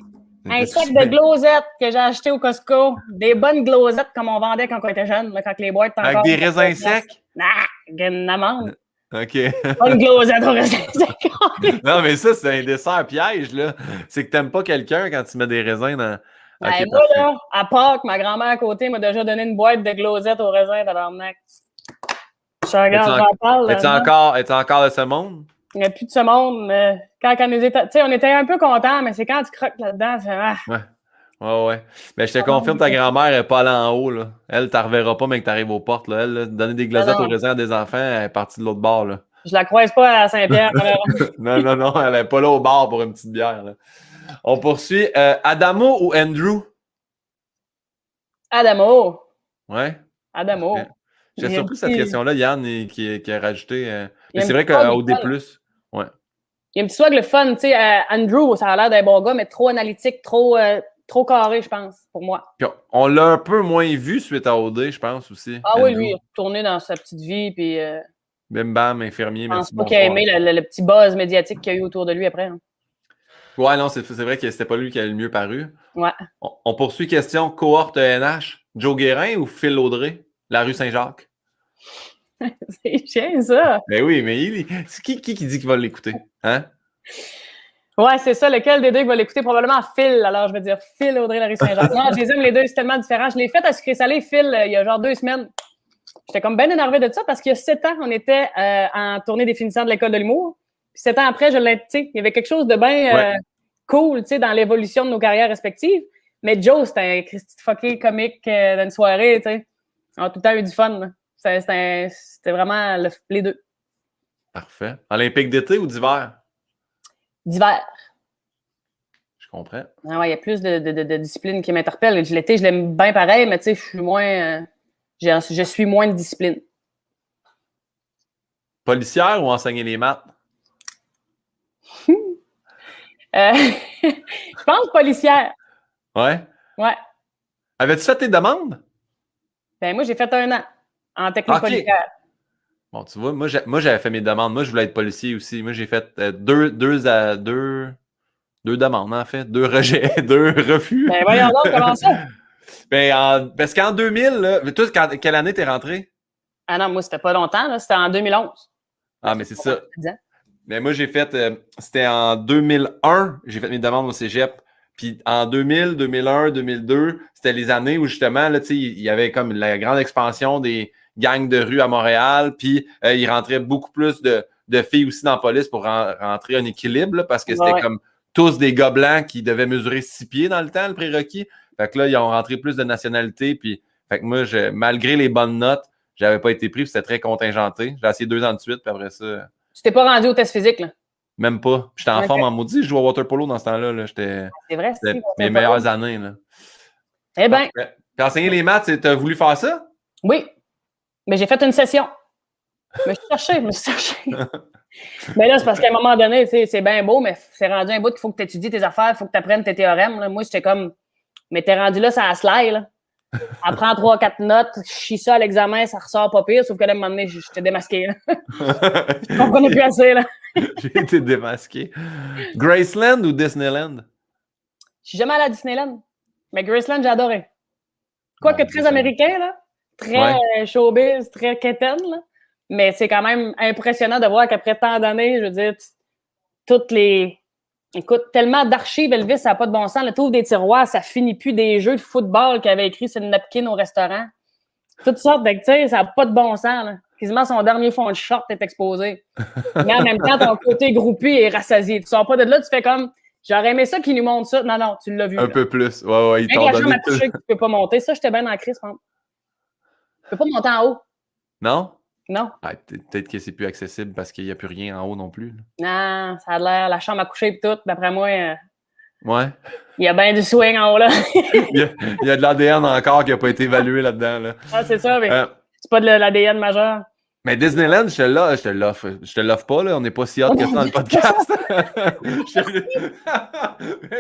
Un sac de glosettes. glosettes que j'ai acheté au Costco. Des bonnes glosettes comme on vendait quand on était jeune, là, quand les boîtes étaient Avec encore... des raisins secs? Ah, une amande. OK. Pas une glosette aux raisins secs. Non, mais ça, c'est un dessert piège, là. C'est que t'aimes pas quelqu'un quand tu mets des raisins dans... Ben, OK, moi, parfait. là, à Pâques, ma grand-mère à côté m'a déjà donné une boîte de glosettes aux raisins, tabarnak. Je regarde, j'en parle. Es-tu encore de ce monde? Il n'y a plus de ce monde. Mais quand on était... Tu sais, on était un peu contents, mais c'est quand tu croques là-dedans, c'est... Ah. Ouais. Ben, je te confirme, ta grand-mère n'est pas allée en haut, là. Elle, tu la reverras pas, mais que tu arrives aux portes, là. Elle, là, donner des glosettes Non. aux raisins à des enfants, elle est partie de l'autre bord, là. Je la croise pas à Saint-Pierre. Non, elle n'est pas là au bar pour une petite bière, là. On poursuit. Adamo ou Andrew? Adamo. Ouais. Adamo. Okay. J'ai surpris cette question-là, Yann, qui a rajouté. Mais Il c'est vrai qu'au D+, ouais. Il y a un petit swag le fun, tu sais. Andrew, ça a l'air d'un bon gars, mais trop analytique, trop carré, je pense, pour moi. Puis on l'a un peu moins vu suite à OD, je pense aussi. Ah Andrew. oui, lui, il est retourné dans sa petite vie, puis Bim bam, infirmier, je pense merci, pas qu'il a aimé le petit buzz médiatique qu'il y a eu autour de lui après. Hein. Ouais, non, c'est vrai que c'était pas lui qui a le mieux paru. Ouais. On poursuit question cohorte NH. Joe Guérin ou Phil Audrey? La rue Saint-Jacques? C'est chiant, ça. Ben oui, mais c'est qui dit qu'il va l'écouter? Hein? Ouais, c'est ça. Lequel des deux qui va l'écouter? Probablement Phil. Alors, je vais dire Phil Audrey, la rue Saint-Jacques. Non, je les aime les deux, c'est tellement différent. Je l'ai fait à Sucré Salé, Phil, il y a genre 2 semaines. J'étais comme bien énervée de ça parce qu'il y a 7 ans, on était en tournée des finissants de l'école de l'humour. Puis 7 ans après, il y avait quelque chose de bien cool, tu sais, dans l'évolution de nos carrières respectives. Mais Joe, c'était un Christy de fucké comique d'une soirée, tu sais. On a tout le temps eu du fun, là. C'était vraiment les deux. Parfait. Olympique d'été ou d'hiver? D'hiver. Je comprends. Ah ouais, il y a plus de disciplines qui m'interpellent. L'été, je l'aime bien pareil, mais tu sais, je suis moins... je suis moins de discipline. Policière ou enseigner les maths? Je pense policière. Ouais. Ouais. Avais-tu fait tes demandes? Ben, moi, j'ai fait 1 an en technique Ok. policière. Bon, tu vois, moi, j'avais fait mes demandes. Moi, je voulais être policier aussi. Moi, j'ai fait deux demandes, en fait. 2 rejets, 2 refus. Ben, voyons donc, comment ça? Parce qu'en 2000, là, mais toi, quelle année t'es rentré? Ah non, moi, c'était pas longtemps, là. C'était en 2011. Ah, mais c'est ça. 10 ans. Mais moi, j'ai fait, c'était en 2001, j'ai fait mes demandes au cégep. Puis en 2000, 2001, 2002, c'était les années où justement, là, tu sais, il y avait comme la grande expansion des gangs de rue à Montréal. Puis il rentrait beaucoup plus de filles aussi dans la police pour rentrer un équilibre, là, parce que c'était Ouais. comme tous des gars blancs qui devaient mesurer 6 pieds dans le temps, le prérequis. Fait que là, ils ont rentré plus de nationalités. Puis, fait que moi, malgré les bonnes notes, j'avais pas été pris, puis c'était très contingenté. J'ai essayé 2 ans de suite, puis après ça. Tu t'es pas rendu au test physique, là? Même pas. J'étais en Ok. forme en maudit. Je jouais au water polo dans ce temps-là. Là. C'est vrai, C'était si. mes meilleures années. Là. Eh bien, Parfait. Puis enseigner les maths, t'as voulu faire ça? oui. Mais j'ai fait une session. Je me suis cherché. Mais là, c'est parce qu'à un moment donné, tu sais, c'est bien beau, mais c'est rendu un bout qu'il faut que tu étudies tes affaires, il faut que tu apprennes tes théorèmes. Là. Moi, j'étais comme, mais t'es rendu là, ça a slide, là. Apprends 3-4 notes, chie ça à l'examen, ça ressort pas pire, sauf que là, à un moment donné, j'étais démasqué. Là. Je comprenais plus assez, là. J'ai été démasqué. Graceland ou Disneyland? Je suis jamais allé à Disneyland. Mais Graceland, j'ai adoré. Quoique Bon, très américain, là. Très showbiz, très quétaine, là. Mais c'est quand même impressionnant de voir qu'après tant d'années, je veux dire, toutes les... Écoute, tellement d'archives, Elvis, ça n'a pas de bon sens. Tu ouvres des tiroirs, ça finit plus des jeux de football qu'il avait écrit sur une napkin au restaurant. Toutes sortes, tu sais, ça n'a pas de bon sens, là. Quasiment son dernier fond de short est exposé. Mais en même temps, ton côté groupie est rassasié. Tu sors pas de là, tu fais comme, j'aurais aimé ça qu'il nous montre ça. Non, non, tu l'as vu. Un là. peu plus. Ouais, ils Même t'ont la chambre donné à coucher que tu peux pas monter. Ça, j'étais bien dans la crise, je pense. Tu peux pas monter en haut. Non? Non. Ah, peut-être que c'est plus accessible parce qu'il n'y a plus rien en haut non plus. Là. Non, ça a l'air, la chambre à coucher et tout. D'après moi, Ouais. il y a bien du swing en haut, là. il y a de l'ADN encore qui n'a pas été évalué là-dedans. Là. Ah, c'est ça, mais c'est pas de l'ADN majeur. Mais Disneyland, je te l'offre pas, là. On n'est pas si hâte que ça dans le podcast.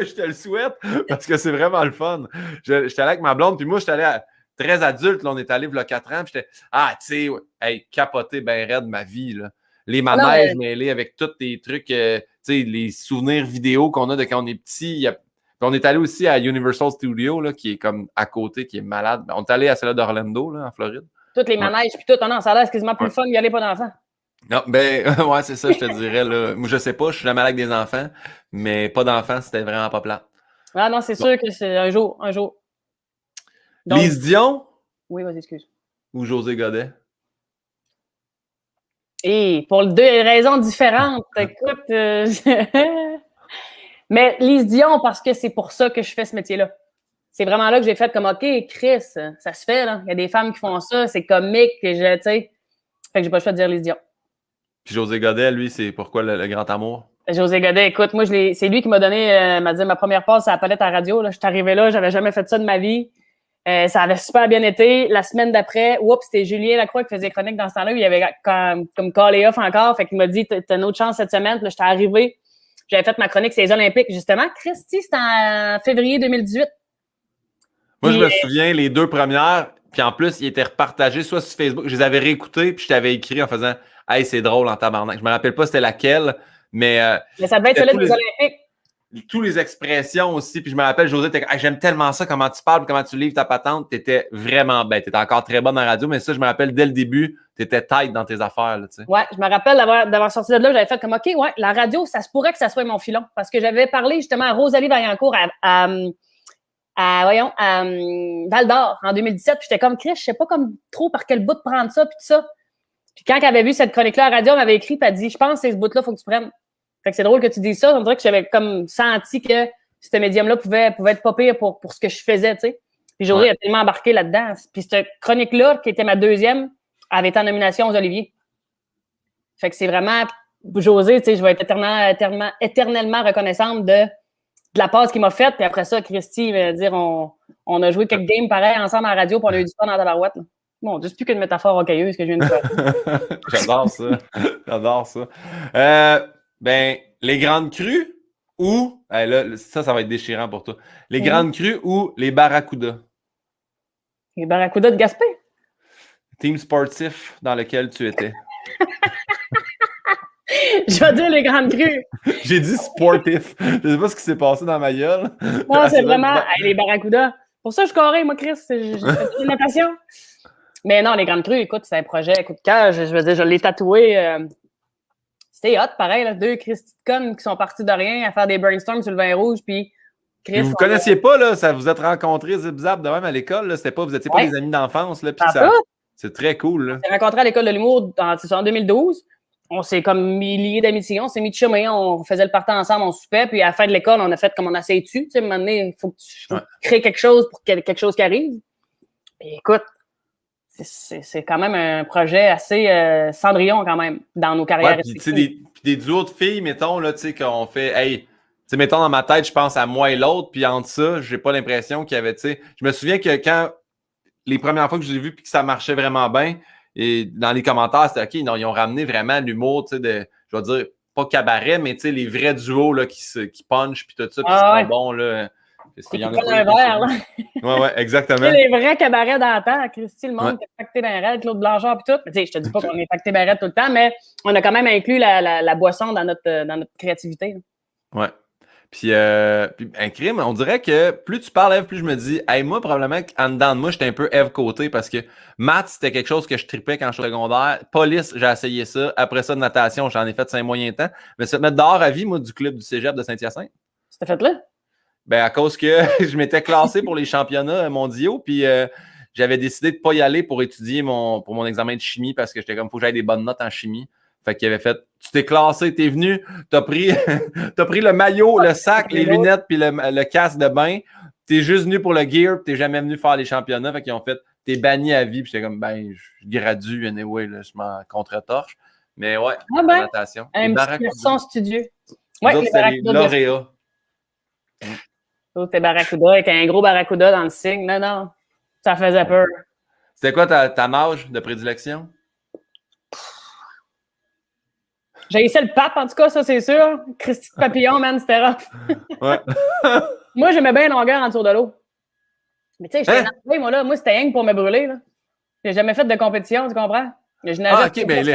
Je te le souhaite parce que c'est vraiment le fun. J'étais allé avec ma blonde, puis moi, j'étais allé très adulte. Là, on est allé il y a 4 ans, puis j'étais, tu sais, hey, capoté ben raide ma vie, là. Les manèges mêlés avec tous tes trucs, tu sais, les souvenirs vidéo qu'on a de quand on est petit. Puis on est allé aussi à Universal Studios, là, qui est comme à côté, qui est malade. On est allé à celle d'Orlando, là, en Floride. Toutes les manèges, puis tout. Oh non, ça a l'air quasiment plus fun d'y aller pas d'enfants. Non, ben, ouais, c'est ça, je te dirais, là. Moi, je sais pas, je suis jamais allé avec des enfants, mais pas d'enfants, c'était vraiment pas plate. Ah non, c'est sûr que c'est un jour. Donc, Lise Dion oui, vas-y, excuse. ou José Godet? Et pour 2 raisons différentes. Écoute, mais Lise Dion, parce que c'est pour ça que je fais ce métier-là. C'est vraiment là que j'ai fait comme, OK, Chris, ça se fait, là. Il y a des femmes qui font ça, c'est comique, tu sais. Fait que j'ai pas le choix de dire Lise Dion. Puis José Godet, lui, c'est pourquoi le grand amour? José Godet, écoute, moi, c'est lui qui m'a donné, m'a dit ma première passe à la palette à radio. Là. Je suis arrivé là, j'avais jamais fait ça de ma vie. Ça avait super bien été. La semaine d'après, c'était Julien Lacroix qui faisait chronique dans ce temps-là. Il avait comme call off encore. Fait qu'il m'a dit, t'as une autre chance cette semaine. Puis là, j'étais arrivé. J'avais fait ma chronique sur les Olympiques, justement. Christy, c'était en février 2018. Moi, je me souviens, les 2 premières, puis en plus, ils étaient repartagés soit sur Facebook. Je les avais réécoutés, puis je t'avais écrit en faisant « Hey, c'est drôle en tabarnak ». Je me rappelle pas c'était laquelle, mais ça devait être celle des Olympiques. Toutes les expressions aussi. Puis je me rappelle, José, j'aime tellement ça, comment tu parles, comment tu livres ta patente. Tu étais vraiment bête. Tu étais encore très bonne en radio, mais ça, je me rappelle, dès le début, tu étais tight dans tes affaires. Là, tu sais. Ouais, je me rappelle d'avoir sorti de là, j'avais fait comme, OK, ouais, la radio, ça se pourrait que ça soit mon filon. Parce que j'avais parlé justement à Rosalie Vaillancourt à Val d'Or en 2017. Puis j'étais comme, Chris, je sais pas comme trop par quel bout de prendre ça, puis tout ça. Puis quand elle avait vu cette chronique-là à la radio, elle m'avait écrit, puis elle dit, je pense que c'est ce bout-là, il faut que tu prennes. Fait que c'est drôle que tu dises ça. On dirait que j'avais comme senti que ce médium-là pouvait être pas pire pour ce que je faisais, tu sais. Puis José a tellement embarqué là-dedans. Puis cette chronique-là, qui était ma deuxième, avait été en nomination aux Oliviers. Fait que c'est vraiment, José, tu sais, je vais être éternellement reconnaissante de la passe qu'il m'a faite. Puis après ça, Christy va dire, on a joué quelques games pareils ensemble à la radio, puis on a eu du fun dans la barouette. Bon, c'est plus qu'une métaphore rocailleuse que je viens de faire. J'adore ça. Ben, les grandes crues ou... là, ça va être déchirant pour toi. Les grandes crues ou les barracudas? Les barracudas de Gaspé. Team sportif dans lequel tu étais. Je vais dire les grandes crues. J'ai dit sportif. Je sais pas ce qui s'est passé dans ma gueule. Non, c'est vraiment les barracudas. Pour ça, je corrais, moi, Chris. J'ai fait une natation. Mais non, les grandes crues, écoute, c'est un projet coup de cœur. Je veux dire, je l'ai tatoué. C'était hot, pareil. Là, 2 Christy de connes qui sont partis de rien à faire des brainstorms sur le vin rouge. Puis, Chris. Vous connaissiez pas, là, ça vous êtes rencontrés zip-zap de même à l'école. Là, c'était pas, vous n'étiez pas des amis d'enfance. Là, puis c'est très cool. Là. On s'est rencontrés à l'école de l'humour en 2012. On s'est comme liés d'amitié, on s'est mis de chemin, on faisait le party ensemble, on soupait, puis à la fin de l'école, on a fait comme on essayait dessus. Tu sais, à un moment donné, il faut que tu crées quelque chose pour qu'il y ait quelque chose qui arrive. Puis écoute, c'est quand même un projet assez cendrillon quand même dans nos carrières respectives. Puis des duos de filles, mettons, là, tu sais, qu'on fait, hey, tu sais, mettons dans ma tête, je pense à moi et l'autre, puis entre ça, j'ai pas l'impression qu'il y avait, tu sais, je me souviens que quand les premières fois que je l'ai vu puis que ça marchait vraiment bien, et dans les commentaires, c'était OK, non, ils ont ramené vraiment l'humour, tu sais, je vais dire, pas cabaret, mais tu sais, les vrais duos là, qui punchent puis tout ça, puis c'est bon, là. Il y en a pas un verre, là. Ouais, exactement. Les vrais cabarets d'antan, Christy, le monde qui est pacté dans les raids, Claude Blanchard puis tout. Tu sais, je te dis pas qu'on est pacté dans les raids tout le temps, mais on a quand même inclus la boisson dans notre créativité. Là. Ouais. Puis un crime, on dirait que plus tu parles, Eve, plus je me dis, hey, moi, probablement qu'en dedans de moi, j'étais un peu Eve côté parce que maths, c'était quelque chose que je tripais quand je suis secondaire. Police, j'ai essayé ça. Après ça, de natation, j'en ai fait 5 moyens temps. Mais se mettre dehors à vie, moi, du club du cégep de Saint-Hyacinthe. C'était fait là? Ben, à cause que je m'étais classé pour les championnats mondiaux, puis j'avais décidé de ne pas y aller pour étudier pour mon examen de chimie parce que j'étais comme, faut que j'aille des bonnes notes en chimie. Fait qu'il avait fait, tu t'es classé, t'es venu, t'as pris le maillot, le sac, les lunettes, puis le casque de bain. T'es juste venu pour le gear, puis t'es jamais venu faire les championnats. Fait qu'ils ont fait, t'es banni à vie. Puis j'étais comme, ben, je gradue, anyway, là, je m'en contre-torche. Mais ouais, la natation. Un petit garçon studieux. Ouais, c'est les lauréats. T'es barracuda avec un gros barracuda dans le signe. Non, ça faisait peur. C'était quoi ta nage de prédilection? J'ai essayé le pape, en tout cas, ça, c'est sûr. Christy de Papillon, man, c'était rough. Ouais. Moi, j'aimais bien la longueur en dessous de l'eau. Mais tu sais, j'étais énervé, moi, là. Moi, c'était rien que pour me brûler, là. J'ai jamais fait de compétition, tu comprends? Mais je nageais OK, ben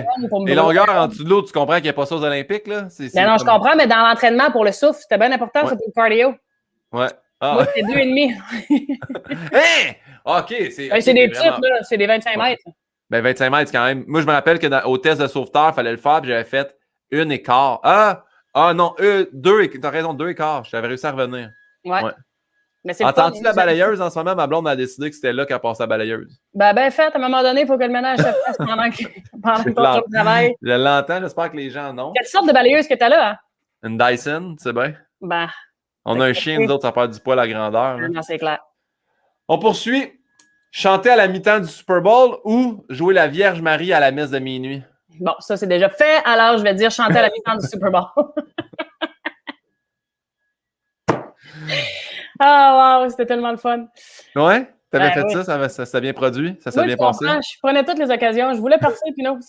les longueurs en dessous de l'eau, tu comprends qu'il n'y a pas ça aux Olympiques, là? Ben non, je comprends, mais dans l'entraînement, pour le souffle, c'était bien important, ça, pour le cardio. Ouais. Moi, c'était 2,5. Hein? OK, c'est des petites, là. C'est des 25 mètres. Ben, 25 mètres, quand même. Moi, je me rappelle qu'au test de sauveteur, il fallait le faire, puis j'avais fait 1,15. Ah non, 2, t'as raison, 2,15. J'avais réussi à revenir. Ouais. Mais entends-tu la balayeuse en ce moment? Ma blonde a décidé que c'était là qu'elle passait la balayeuse. Ben fait, à un moment donné, il faut que le ménage se fasse pendant ton jour de travail. Je l'entends, j'espère que les gens non. Quelle sorte de balayeuse que t'as là, hein? Une Dyson, tu sais bien? Ben. On a un chien, nous autres, ça perd du poil à grandeur. Non, c'est clair. On poursuit. Chanter à la mi-temps du Super Bowl ou jouer la Vierge Marie à la messe de minuit? Bon, ça, c'est déjà fait. Alors, je vais dire chanter à la mi-temps du Super Bowl. Ah, wow, c'était tellement le fun. Ouais? T'avais fait ça? Ça s'est bien produit? Ça s'est bien passé? Je prenais toutes les occasions. Je voulais partir, puis non.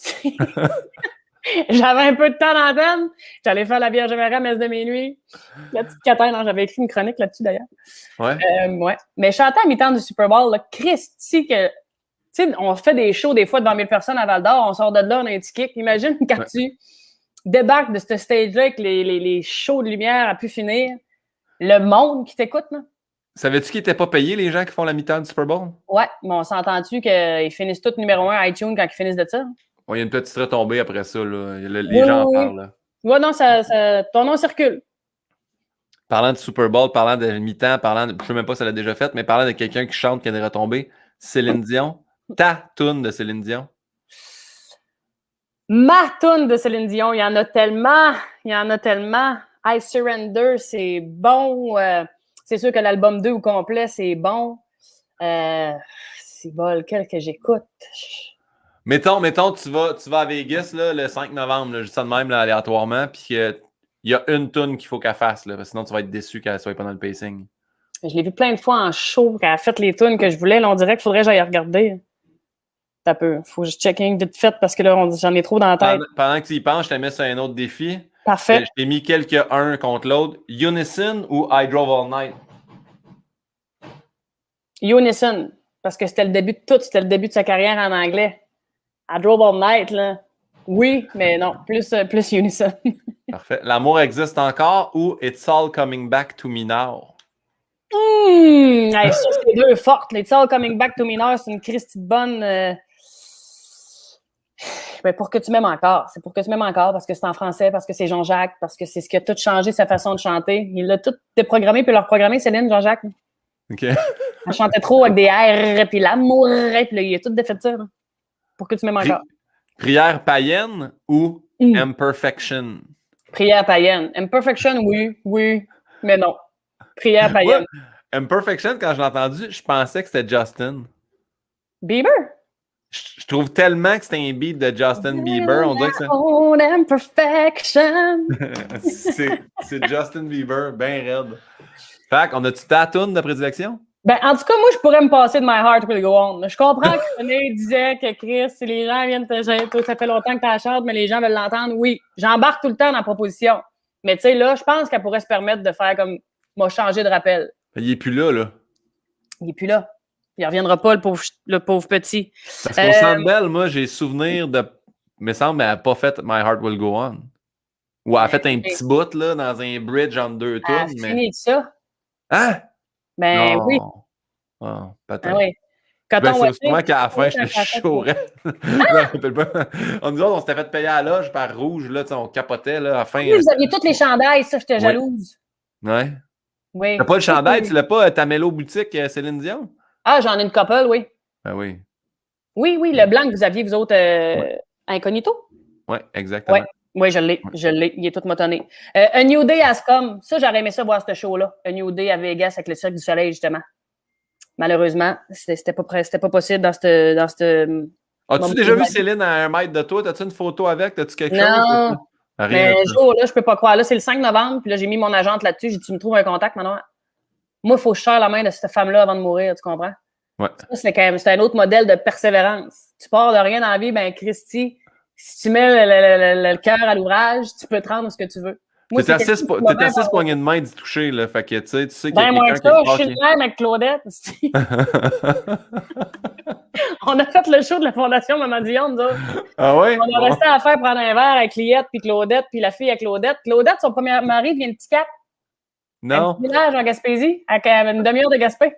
J'avais un peu de temps d'antenne. J'allais faire la Vierge Marie à messe de minuit. La petite Catherine, j'avais écrit une chronique là-dessus, d'ailleurs. Ouais. Ouais. Mais chanter à mi-temps du Super Bowl, là, Christy, que... Tu sais, on fait des shows des fois devant 1000 personnes à Val-d'Or, on sort de là, on a un petit kick. Imagine quand tu débarques de ce stage-là avec les shows de lumière à pu finir, le monde qui t'écoute, là. Savais-tu qu'ils n'étaient pas payés, les gens qui font la mi-temps du Super Bowl? Ouais, mais on s'entend-tu qu'ils finissent tous numéro 1 à iTunes quand ils finissent de ça? Ouais, il y a une petite retombée après ça, là. Les gens en parlent, là. Ouais, non, ton nom circule. Parlant de Super Bowl, parlant de mi-temps, je ne sais même pas si elle l'a déjà fait, mais parlant de quelqu'un qui chante qui a des retombées, Céline Dion. Ta toune de Céline Dion. Ma toune de Céline Dion, il y en a tellement. I Surrender, c'est bon. C'est sûr que l'album 2 au complet, c'est bon. C'est bon, lequel que j'écoute? Mettons, tu vas à Vegas là, le 5 novembre, là, juste ça de même, là, aléatoirement, puis il y a une toune qu'il faut qu'elle fasse, là, parce que sinon tu vas être déçu qu'elle soit pas dans le pacing. Je l'ai vu plein de fois en show, quand elle a fait les tunes que je voulais. Là, on dirait qu'il faudrait que j'aille regarder. Faut que je check vite fait parce que là, j'en ai trop dans la tête. Pendant que tu y penses, je te mets sur un autre défi. Parfait. Je t'ai mis quelques uns contre l'autre. Unison ou I Drove All Night? Unison, parce que c'était le début de tout, c'était le début de sa carrière en anglais. I Drove All Night, là. Oui, mais non, plus Unison. Parfait. L'amour existe encore ou It's All Coming Back to Me Now? Hey, ça, c'est deux fortes. It's All Coming Back to Me Now, c'est une Christie bonne. Ben, pour que tu m'aimes encore. C'est pour que tu m'aimes encore parce que c'est en français, parce que c'est Jean-Jacques, parce que c'est ce qui a tout changé sa façon de chanter. Il l'a tout déprogrammé puis l'a reprogrammé, Céline, Jean-Jacques. OK. Elle chantait trop avec des R, puis l'amour, puis là, il a tout défait de ça. Là. Pour que tu m'aimes encore. Prière païenne ou Imperfection? Prière païenne. Imperfection, oui, mais non. Prière païenne. Ouais. Imperfection, quand je l'ai entendu, je pensais que c'était Justin. Bieber? Je trouve tellement que c'était un beat de Justin Bieber. On dirait que Own imperfection. c'est Justin Bieber, ben raide. Fait qu'on a-tu ta toune de prédilection? Ben, en tout cas, moi, je pourrais me passer de My Heart Will Go On. Je comprends que René disait que Chris, si les gens viennent te chanter, ça fait longtemps que tu la chantes, mais les gens veulent l'entendre. Oui, j'embarque tout le temps dans la proposition. Mais tu sais, là, je pense qu'elle pourrait se permettre de faire comme, m'a changé de rappel. Il est plus là. Il est plus là. Il reviendra pas, le pauvre petit. Parce qu'au Centre Bell, moi, j'ai souvenir de... Il me semble qu'elle n'a pas fait My Heart Will Go On. Ou elle a fait un petit bout, là, dans un bridge entre deux Elle a tunes. fini de ça. Hein? Ben non. oui. Oh, peut-être. Ah oui. Ben, Coton c'est sûrement qu'à la fin, j'étais chaud. On nous autres, on s'était fait payer à la loge par rouge, là, on capotait, là, à la fin. Oui, vous aviez toutes les chandails, ça, j'étais jalouse. Ouais. Oui. T'as pas le chandail, tu l'as pas, ta Mélo boutique Céline Dion? Ah, j'en ai une couple, oui. Ben oui. Oui, le blanc que vous aviez, vous autres, incognito? Oui, exactement. Oui, je l'ai. Il est tout motonné. A New Day Has Come. Ça, j'aurais aimé ça voir ce show-là. A New Day à Vegas avec le Cirque du Soleil, justement. Malheureusement, c'était pas possible dans cette As-tu déjà vu Céline à 1 mètre de toi? As-tu une photo avec? As-tu quelque chose? Non. Rien. Mais jour-là, je peux pas croire. Là, c'est le 5 novembre, puis là, j'ai mis mon agente là-dessus. J'ai dit, tu me trouves un contact maintenant? Moi, il faut que je serre la main de cette femme-là avant de mourir, tu comprends? Ouais. Ça, c'est un autre modèle de persévérance. Tu pars de rien dans la vie, ben Christy, si tu mets le cœur à l'ouvrage, tu peux te rendre où ce que tu veux. T'es assez poignée de main d'y toucher, là. Fait que, tu sais qu'il y a moi, quelqu'un qui je suis le même avec Claudette. On a fait le show de la Fondation Maman Dion, nous autres. Ah ouais? On a resté à faire prendre un verre avec Liette, puis Claudette, puis la fille avec Claudette. Claudette, son premier mari vient de Ticat. Non. Un petit village en Gaspésie, avec une demi-heure de Gaspé.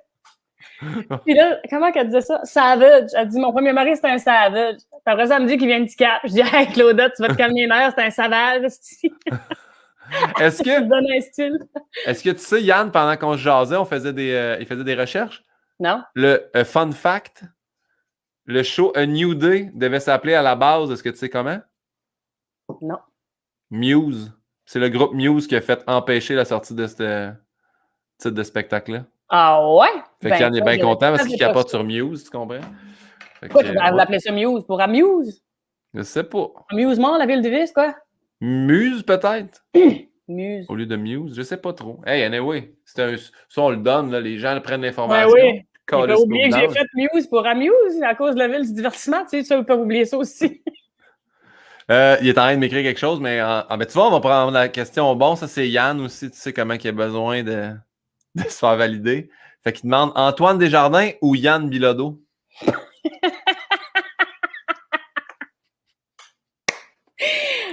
Puis là, comment qu'elle disait ça? Savage. Elle dit, mon premier mari, c'est un savage. Puis après ça, elle me dit qu'il vient de Ticat. Je dis, hey, Claudette, tu vas te calmer les nerfs, c'est un savage. Est-ce que... Ça donne un style. Est-ce que tu sais, Yann, pendant qu'on se jasait, il faisait des recherches? Non. Le fun fact, le show A New Day devait s'appeler à la base, est-ce que tu sais comment? Non. Muse. C'est le groupe Muse qui a fait empêcher la sortie de ce type de spectacle-là. Ah ouais? Fait qu'Yann est bien content parce qu'il capote sur Muse, tu comprends? Pourquoi tu vas l'appeler ça Muse? Pour Amuse? Je sais pas. Amusement, la ville de Vice, quoi? Muse, peut-être? Muse. Au lieu de Muse, je sais pas trop. Hey, anyway, ça on le donne, là, les gens prennent l'information. Ben oui. Tu peux Calisse oublier que nos j'ai vidanges. fait Muse pour Amuse à cause de la ville du divertissement. Tu sais, ça, ils peuvent oublier ça aussi. Il est en train de m'écrire quelque chose, mais ben, tu vois, on va prendre la question au bon. Ça, c'est Yann aussi, tu sais comment il a besoin de se faire valider. Fait qu'il demande Antoine Desjardins ou Yann Bilodeau?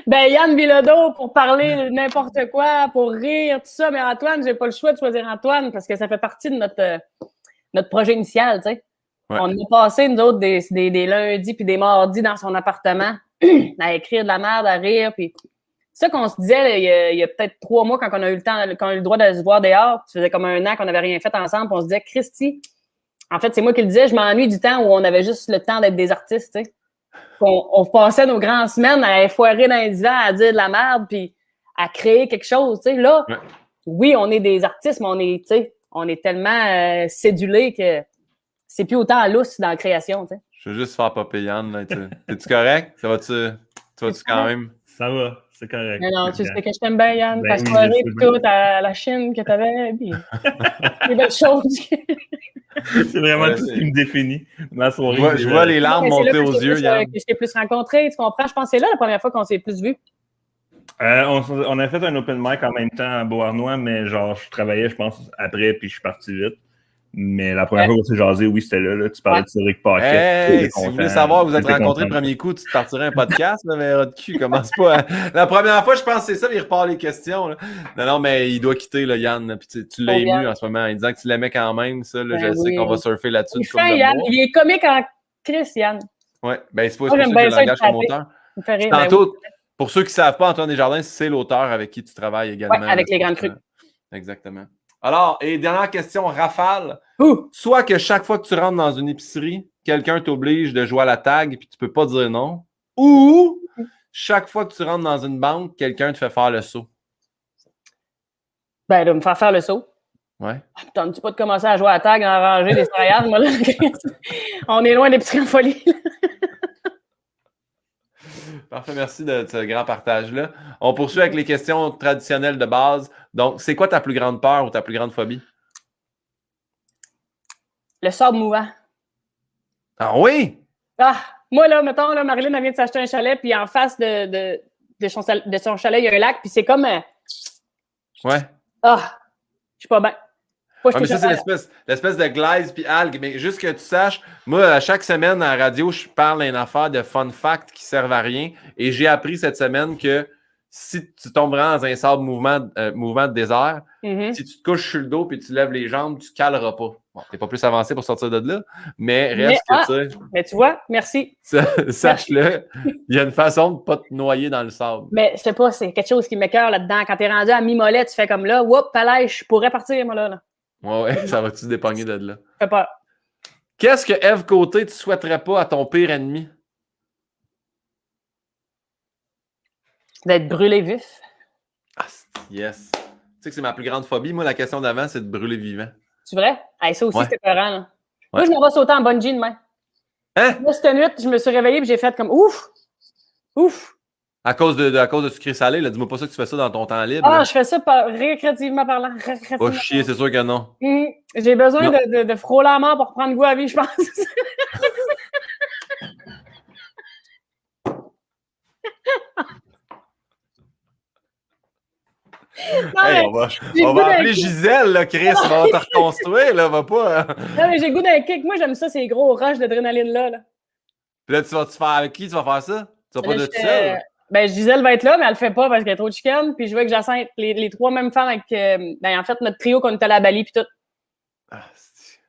Ben, Yann Bilodeau, pour parler de n'importe quoi, pour rire, tout ça. Mais Antoine, j'ai pas le choix de choisir Antoine parce que ça fait partie de notre projet initial, tu sais. Ouais. On a passé, nous autres, des lundis puis des mardis dans son appartement à écrire de la merde, à rire. Puis ça qu'on se disait là, il y a peut-être 3 mois quand on a eu le temps, quand on a eu le droit de se voir dehors. Ça faisait comme 1 an qu'on n'avait rien fait ensemble. Puis on se disait, Christy, en fait, c'est moi qui le disais, je m'ennuie du temps où on avait juste le temps d'être des artistes, tu sais. On passait nos grandes semaines à effoirer dans les divans, à dire de la merde, puis à créer quelque chose, tu sais. Là, oui, on est des artistes, mais on est tellement cédulés que c'est plus autant lousse dans la création, tu sais. Je veux juste faire popper Yann. Là, t'es-tu correct? Ça va-tu quand même? Ça va, c'est correct. Mais non, tu sais que je t'aime bien, Yann, Ben ta oui, soirée, je sais puis bien. tout, à la Chine que t'avais, puis les belles choses. C'est vraiment tout ce qui me définit. Ma soirée. Je vois les larmes Mais c'est là monter que aux yeux, Yann. que je t'ai plus rencontré, tu comprends? Je pense que c'est là la première fois qu'on s'est plus vus. On a fait un open mic en même temps à Beauharnois, mais genre, je travaillais, je pense, après, puis je suis parti vite. Mais la première fois qu'on s'est jasé, oui, c'était là. Tu parlais de Cédric Paquet. Hey, si vous voulez savoir, vous êtes rencontrés le premier coup, tu te partirais un podcast, là, mais de cul, commence pas. La première fois, je pense que c'est ça, mais il repart les questions. Là. Non, mais il doit quitter, là, Yann. Puis tu l'as ému en ce moment, en disant que tu l'aimais quand même. Ça, là, je sais qu'on va surfer là-dessus. Il est comique en Chris, Yann. Ouais, ben c'est pas pour ça que j'ai le langage comme auteur. Tantôt, pour ceux qui ne savent pas, Antoine Desjardins, c'est l'auteur avec qui tu travailles également. Ouais, avec les grandes crues. Exactement. Alors, et dernière question, rafale. Soit que chaque fois que tu rentres dans une épicerie, quelqu'un t'oblige de jouer à la tag et puis tu peux pas dire non. Ou chaque fois que tu rentres dans une banque, quelqu'un te fait faire le saut. Ben, de me faire le saut. Ouais. T'as-tu pas de commencer à jouer à la tag, à ranger des céréales, moi, là? On est loin des l'épicerie en folie. Parfait, merci de ce grand partage-là. On poursuit avec les questions traditionnelles de base. Donc, c'est quoi ta plus grande peur ou ta plus grande phobie? Le sable mouvant. Ah oui? Ah, moi, là, mettons, là, Marilyn, elle vient de s'acheter un chalet, puis en face de son chalet, il y a un lac, puis c'est comme... Ouais. Ah, je suis pas bien. Mais ça, c'est l'espèce de glaise puis algues. Mais juste que tu saches, moi, à chaque semaine à la radio, je parle d'une affaire de fun fact qui ne servent à rien. Et j'ai appris cette semaine que si tu tombes vraiment dans un sable mouvement de désert, si tu te couches sur le dos et tu lèves les jambes, tu ne caleras pas. Bon, tu n'es pas plus avancé pour sortir de là, mais reste que tu sais. Mais tu vois, merci. Sache-le, il y a une façon de ne pas te noyer dans le sable. Mais je sais pas, c'est quelque chose qui m'écoeure là-dedans. Quand tu es rendu à mi-mollet, tu fais comme là, whoop, palais, je pourrais partir, moi, là. Ouais, ça va-tu dépogner de là? Fais peur. Qu'est-ce que Ève Côté, tu souhaiterais pas à ton pire ennemi? D'être brûlé vif. Ah, yes. Tu sais que c'est ma plus grande phobie. Moi, la question d'avant, c'est de brûler vivant. C'est vrai? Hey, ça aussi, c'était peurant, là. Ouais. Moi, je m'en vais sauter en bungee demain. Hein? Moi, cette nuit, je me suis réveillée et j'ai fait comme ouf! Ouf! À cause de sucré salé, là, dis-moi pas ça que tu fais ça dans ton temps libre. Ah, là. je fais ça récréativement parlant. Oh, chier, c'est sûr que non. J'ai besoin de frôler la mort pour prendre goût à la vie, je pense. Non, hey, on va appeler Gisèle, là, Chris. On va te reconstruire, là. Va pas. Non, mais j'ai goût d'un kick. Moi, j'aime ça, ces gros rushs d'adrénaline-là. Là. Puis là, tu vas faire avec qui tu vas faire ça? Tu vas pas de tout seul? Ben, Gisèle va être là, mais elle le fait pas parce qu'elle est trop chicken. Puis je veux que Jacinthe, les trois mêmes femmes avec. Ben, en fait, notre trio qu'on était à la Bali, puis tout. Ah,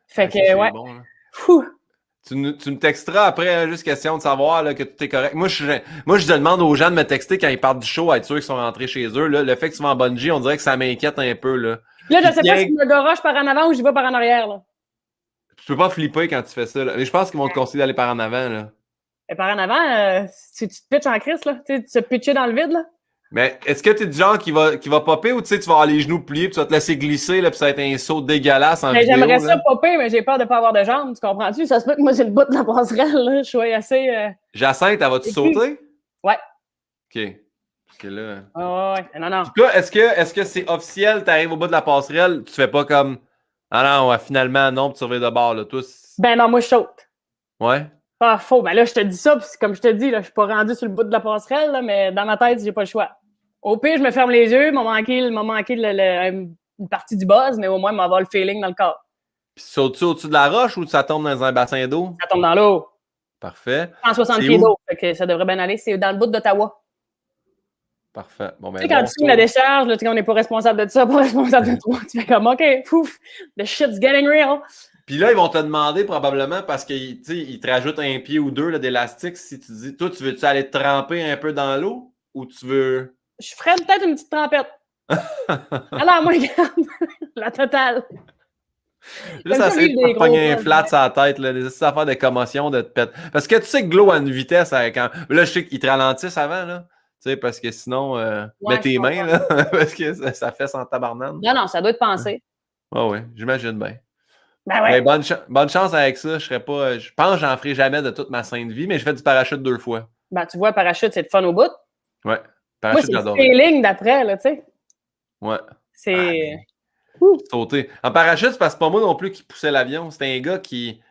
fait que, ouais. Bon, là. Fou. Tu me texteras après, juste question de savoir là, que tout est correct. Moi, je demande aux gens de me texter quand ils partent du show à être sûrs qu'ils sont rentrés chez eux. Là. Le fait que tu vas en bungee, on dirait que ça m'inquiète un peu. Là, je sais pas si je me garoche par en avant ou je vais par en arrière. Là. Tu peux pas flipper quand tu fais ça. Là. Mais je pense qu'ils vont te conseiller d'aller par en avant. Là. Et par en avant, tu te pitches en crise, là. Tu te pitcher dans le vide, là. Mais est-ce que tu es du genre qui va popper ou tu sais, tu vas avoir les genoux pliés puis tu vas te laisser glisser là, puis ça va être un saut dégueulasse en vidéo? J'aimerais ça popper, mais j'ai peur de pas avoir de jambes, tu comprends-tu? Ça se peut que moi, c'est le bout de la passerelle, là. Je suis assez... Jacinthe, elle va-tu sauter? Ouais. OK. Parce que là... ouais. Non. Puis là, est-ce que c'est officiel, tu arrives au bout de la passerelle, tu fais pas comme... Ah non, ouais, finalement, non, puis tu reviens de bord, là, tous. Ben non, moi, je saute. Ouais? Pas faux. Ben là, je te dis ça, puis comme je te dis, là, je suis pas rendu sur le bout de la passerelle, là, mais dans ma tête, j'ai pas le choix. Au pire, je me ferme les yeux, m'a manqué une partie du buzz, mais au moins, m'avoir le feeling dans le corps. Puis sautes-tu au-dessus de la roche ou ça tombe dans un bassin d'eau? Ça tombe dans l'eau. Parfait. 160 pieds d'eau, fait que ça devrait bien aller. C'est dans le bout d'Ottawa. Parfait. Bon, ben, tu sais, quand tu signes la décharge, là, on n'est pas responsable de ça, pas responsable de toi. Tu fais comme, OK, pouf, the shit's getting real. Puis là, ils vont te demander probablement parce qu'ils te rajoutent un pied ou deux d'élastique. Si tu dis, toi, tu veux-tu aller te tremper un peu dans l'eau ou tu veux. Je ferais peut-être une petite trempette. Alors, moi, regarde, la totale. Juste essayer de te pogner un flat sur la tête, là, des affaires de commotion, de te pète. Parce que tu sais que Glow a une vitesse. Quand... Là, je sais qu'ils te ralentissent avant, là. Tu sais, parce que sinon, mets tes mains, là, parce que ça fait sans tabarnane. Non, ça doit être pensé. Oui, j'imagine bien. Ben ouais. Mais bonne chance avec ça. Je pense que j'en ferai jamais de toute ma sainte vie, mais je fais du parachute 2 fois. Ben, tu vois, parachute, c'est le fun au bout. Ouais. Parachute, moi, c'est le feeling d'après, là, tu sais. Ouais. C'est... Sauter. En parachute, c'est parce que c'est pas moi non plus qui poussais l'avion. C'était un gars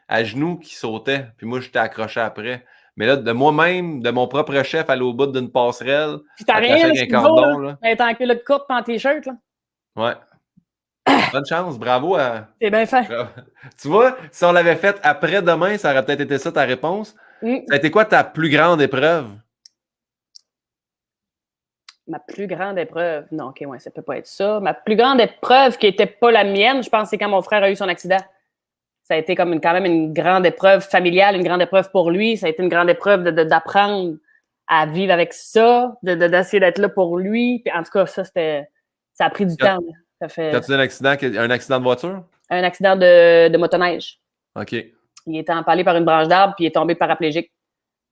à genoux qui sautait. Puis moi, j'étais accroché après. Mais là, de moi-même, de mon propre chef, aller au bout d'une passerelle, Puis t'as attaché rien, là, avec ce un qu'il vaut, cordon, là. là. Être en culotte courte, pas en t-shirt, là. Ouais. Bonne chance, bravo à... C'est bien fait. Tu vois, si on l'avait fait après-demain, ça aurait peut-être été ça ta réponse. Mm. Ça a été quoi ta plus grande épreuve? Ma plus grande épreuve. Non, OK, ouais, ça peut pas être ça. Ma plus grande épreuve qui était pas la mienne, je pense, c'est quand mon frère a eu son accident. Ça a été comme quand même une grande épreuve familiale, une grande épreuve pour lui. Ça a été une grande épreuve d'apprendre à vivre avec ça, d'essayer d'être là pour lui. Puis en tout cas, ça a pris du temps. Là. Ça fait Quand tu dis un accident de voiture? un accident de motoneige. OK. Il était empalé par une branche d'arbre puis il est tombé paraplégique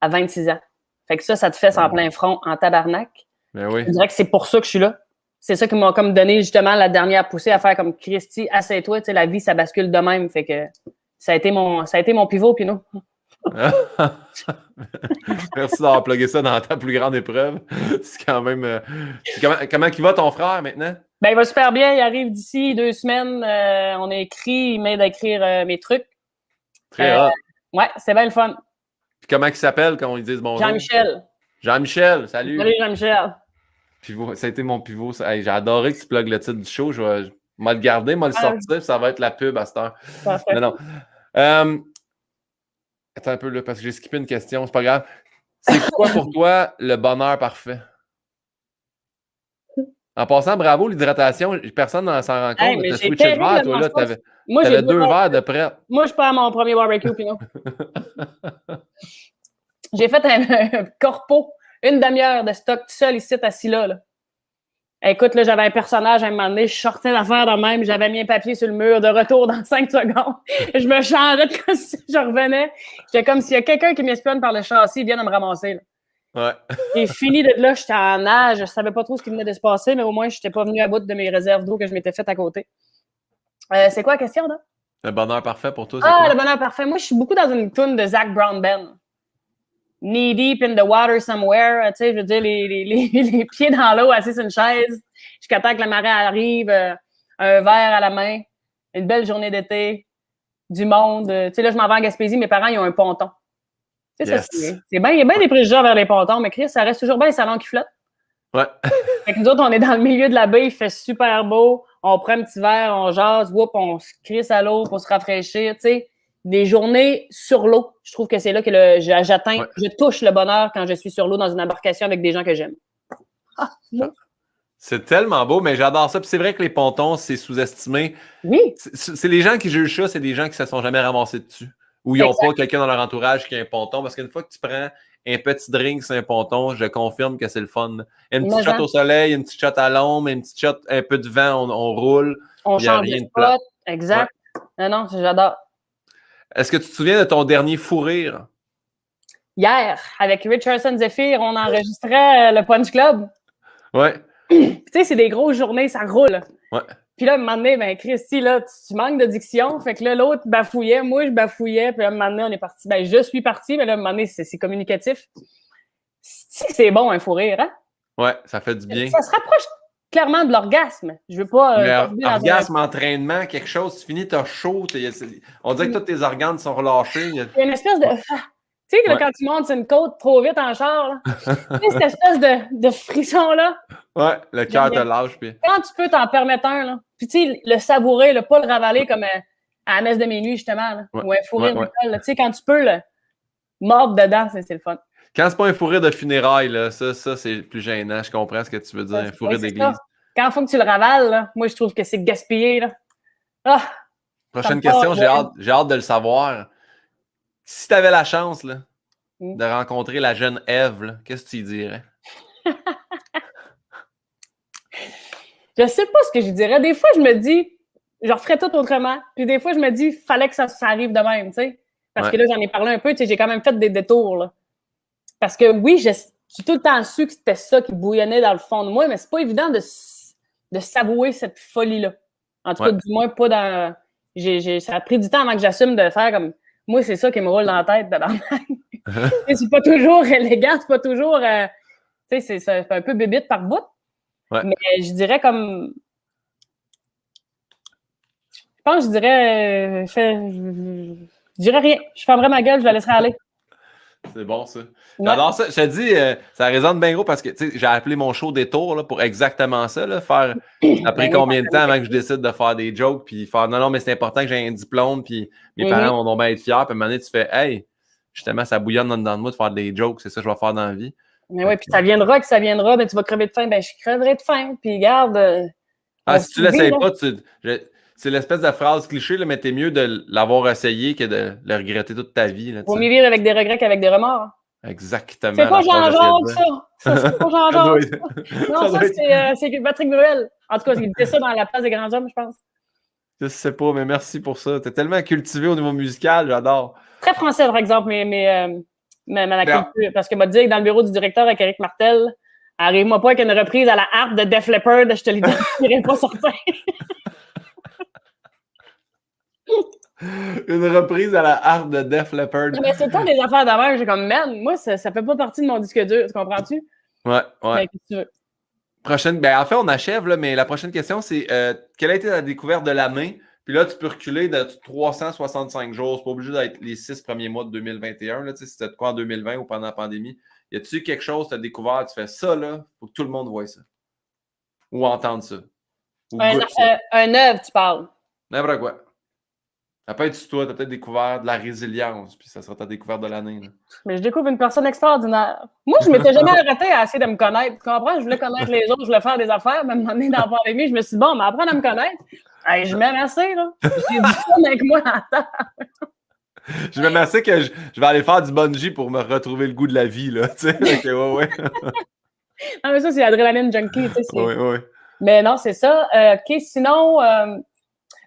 à 26 ans. Fait que ça te fesse en plein front, en tabarnak. Ben oui. Je dirais que c'est pour ça que je suis là. C'est ça qui m'a comme donné justement la dernière poussée à faire comme Christy, assieds-toi, tu sais, la vie, ça bascule de même. Fait que ça a été mon pivot, Pino. Merci d'avoir plugué ça dans ta plus grande épreuve. C'est quand même. Comment il va ton frère maintenant? Ben, il va super bien. Il arrive d'ici 2 semaines. On a écrit, il m'aide à écrire mes trucs. Très hot. Ouais, c'est bien le fun. Puis comment il s'appelle quand on lui dit bonjour? Jean-Michel. Jean-Michel, salut. Salut Jean-Michel. Pivot, ça a été mon pivot. Hey, j'ai adoré que tu plugues le titre du show. Je vais le garder, je vais le sortir, ça va être la pub à cette heure. Parfait. Non. Attends un peu là, parce que j'ai skippé une question, c'est pas grave. C'est quoi pour toi le bonheur parfait? En passant, bravo, l'hydratation. Personne n'en s'en rend compte. Hey, mais t'as j'ai switché de verre, toi, terriblement là. soif. T'avais 2 verres de prêt. Moi, je pars à mon premier barbecue, Pino. J'ai fait un corpo, une demi-heure de stock tout seul ici, assis là. Écoute, là, j'avais un personnage à un moment donné, je sortais d'affaires de même, j'avais mis un papier sur le mur, de retour dans 5 secondes. Je me changeais de comme si je revenais. J'étais comme s'il y a quelqu'un qui m'espionne par le châssis, il vient de me ramasser. Là. Ouais. Et fini de là, j'étais en nage, je savais pas trop ce qui venait de se passer, mais au moins, je n'étais pas venu à bout de mes réserves d'eau que je m'étais faites à côté. C'est quoi la question, là? Le bonheur parfait pour toi, c'est Ah, quoi? le bonheur parfait. Moi, je suis beaucoup dans une toune de Zach Brown Band. Knee deep in the water somewhere, tu sais, je veux dire, les pieds dans l'eau, assis sur une chaise, jusqu'à temps que la marée arrive, un verre à la main, une belle journée d'été, du monde. Tu sais, là, je m'en vais en Gaspésie, mes parents, ils ont un ponton. Tu sais, Yes. ça, c'est bien, il y a bien des préjugés vers les pontons, mais Chris, ça reste toujours bien les salons qui flottent. Ouais. Fait que nous autres, on est dans le milieu de la baie, il fait super beau, on prend un petit verre, on jase, whoop, on se crisse à l'eau pour se rafraîchir, tu sais. Des journées sur l'eau, je trouve que c'est là que j'atteins, je touche le bonheur quand je suis sur l'eau dans une embarcation avec des gens que j'aime. Ah, moi. C'est tellement beau, mais j'adore ça. Puis c'est vrai que les pontons, c'est sous-estimé. Oui. C'est les gens qui jugent ça, c'est des gens qui se sont jamais ramassés dessus. Ou ils n'ont pas quelqu'un dans leur entourage qui a un ponton. Parce qu'une fois que tu prends un petit drink sur un ponton, je confirme que c'est le fun. Une petite shot au soleil, une petite shot à l'ombre, une petite shot, un peu de vent, on roule. On change de spot. Exact. Ouais. Non, j'adore. Est-ce que tu te souviens de ton dernier fou rire? Hier, avec Richardson Zephyr, on enregistrait le Punch Club. Ouais. Tu sais, c'est des grosses journées, ça roule. Ouais. Puis là, à un moment donné, ben, Christy, là, tu manques de diction. Fait que là, l'autre bafouillait, moi, je bafouillais. Puis là, à un moment donné, on est parti. Ben, je suis parti, mais là, à un moment donné, c'est communicatif. C'est bon, un fou rire, hein? Ouais, ça fait du bien. Ça se rapproche clairement de l'orgasme. Je veux pas... orgasme, entraînement, quelque chose, tu finis, t'as chaud. On dirait que tous tes organes sont relâchés. Il y a une espèce de... Tu sais, quand tu montes sur une côte trop vite en char, là, tu sais, cette espèce de frisson-là. Ouais, le cœur te lâche. Puis... Quand tu peux t'en permettre un, là, puis tu sais, le savourer, là, pas le ravaler comme à la messe de minuit, justement, là, ou un fou rire d'école. Tu sais, quand tu peux le mordre dedans, c'est le fun. Quand c'est pas un fou rire de funérailles, là, ça c'est plus gênant. Je comprends ce que tu veux dire, un fou rire d'église. Quand il faut que tu le ravales, là, moi, je trouve que c'est gaspillé. Là. Ah, prochaine question, j'ai hâte de le savoir. Si tu avais la chance là, de rencontrer la jeune Ève, qu'est-ce que tu lui dirais? Je sais pas ce que je dirais. Des fois, je me dis, je referais tout autrement. Puis des fois, je me dis, fallait que ça arrive de même, tu sais. Parce que là, j'en ai parlé un peu, tu sais, j'ai quand même fait des détours, là. Parce que oui, j'ai tout le temps su que c'était ça qui bouillonnait dans le fond de moi, mais c'est pas évident de savourer cette folie-là. En tout cas, du moins, pas dans... ça a pris du temps avant que j'assume de faire comme... Moi, c'est ça qui me roule dans la tête. C'est pas toujours élégant, c'est pas toujours... tu sais, c'est un peu bébite par bout. Ouais. Mais je dirais comme... Je pense que je dirais... je dirais rien. Je fermerais ma gueule, je la laisserai aller. C'est bon, ça. J'adore ça. Je te dis, ça résonne bien gros parce que j'ai appelé mon show Détour là, pour exactement ça. Là, faire. Ça a pris combien de temps avant que je décide de faire des jokes puis faire non, mais c'est important que j'ai un diplôme puis mes parents vont bien être fiers. Puis à un moment donné, tu fais hey, justement, ça bouillonne dans de moi de faire des jokes, c'est ça que je vais faire dans la vie. Mais oui, puis ça viendra, ben tu vas crever de faim. Ben je creverai de faim. Puis garde. Si tu l'essayes pas, c'est l'espèce de phrase cliché, là, mais t'es mieux de l'avoir essayé que de le regretter toute ta vie. Vaut mieux vivre avec des regrets qu'avec des remords. Exactement. C'est pas Jean-Jacques, ça. Ça, c'est pas Jean-Jacques. Non, ça, c'est Patrick Bruel. En tout cas, il disait ça dans La place des grands hommes, je pense. Je sais pas, mais merci pour ça. T'es tellement cultivé au niveau musical, j'adore. Très français, par exemple, mais la culture. Parce que m'a dit que dans le bureau du directeur avec Éric Martel, arrive-moi pas avec une reprise à la harpe de Def Leppard, je te l'ai pas sortir. Une reprise à la harpe de Def Leppard. Non, mais c'est pas des affaires d'avant. J'ai comme, man, moi, ça fait pas partie de mon disque dur. Tu comprends-tu? Ouais. Mais qu'est-ce que tu veux? Prochaine, en fait, on achève, là, mais la prochaine question, c'est quelle a été la découverte de l'année? Puis là, tu peux reculer de 365 jours. C'est pas obligé d'être les 6 premiers mois de 2021. Là, si c'était de quoi en 2020 ou pendant la pandémie. Y a-tu quelque chose que tu as découvert? Tu fais ça, là, faut que tout le monde voie ça. Ou entende ça. Ou goûte ça. Un œuvre, tu parles. N'importe quoi. Ça peut être sur toi, tu as peut-être découvert de la résilience, puis ça sera ta découverte de l'année. Là. Mais je découvre une personne extraordinaire. Moi, je m'étais jamais arrêtée à essayer de me connaître. Tu comprends? Je voulais connaître les autres, je voulais faire des affaires. Même à un moment donné, dans la pandémie, je me suis dit, bon, mais apprendre à me connaître. Hey, je m'aime assez, là. J'ai du fun avec moi à terre. Je m'aime assez que je vais aller faire du bungee pour me retrouver le goût de la vie, là. Tu sais, ouais. Non, mais ça, c'est l'adrénaline junkie, tu sais. Oui. Mais non, c'est ça. OK, sinon,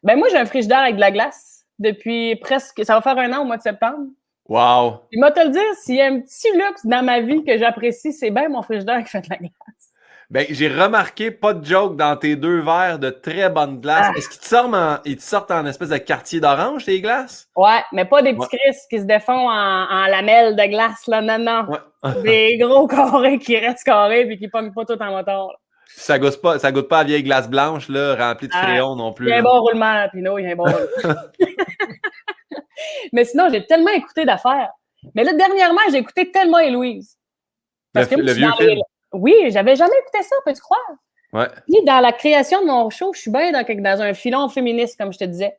moi, j'ai un frigidaire avec de la glace. Depuis presque, ça va faire 1 an au mois de septembre. Wow! Puis, moi, te le dire, s'il y a un petit luxe dans ma vie que j'apprécie, c'est bien mon frigidaire qui fait de la glace. J'ai remarqué, pas de joke, dans tes 2 verres de très bonne glace. Est-ce qu'ils te sortent en espèce de quartier d'orange, tes glaces? Ouais, mais pas des petits Chris qui se défont en lamelles de glace, là, non. Ouais. Des gros carrés qui restent carrés puis qui pognent pas tout en moteur. Là. Ça goûte pas la vieille glace blanche, là, remplie de fréon non plus. Il y a un bon roulement, Pinot, il y a un bon roulement. Mais sinon, j'ai tellement écouté d'affaires. Mais là, dernièrement, j'ai écouté Thelma et Louise. Parce que le vieux film? Oui, j'avais jamais écouté ça, peux-tu croire? Ouais. Puis dans la création de mon show, je suis bien dans un filon féministe, comme je te disais.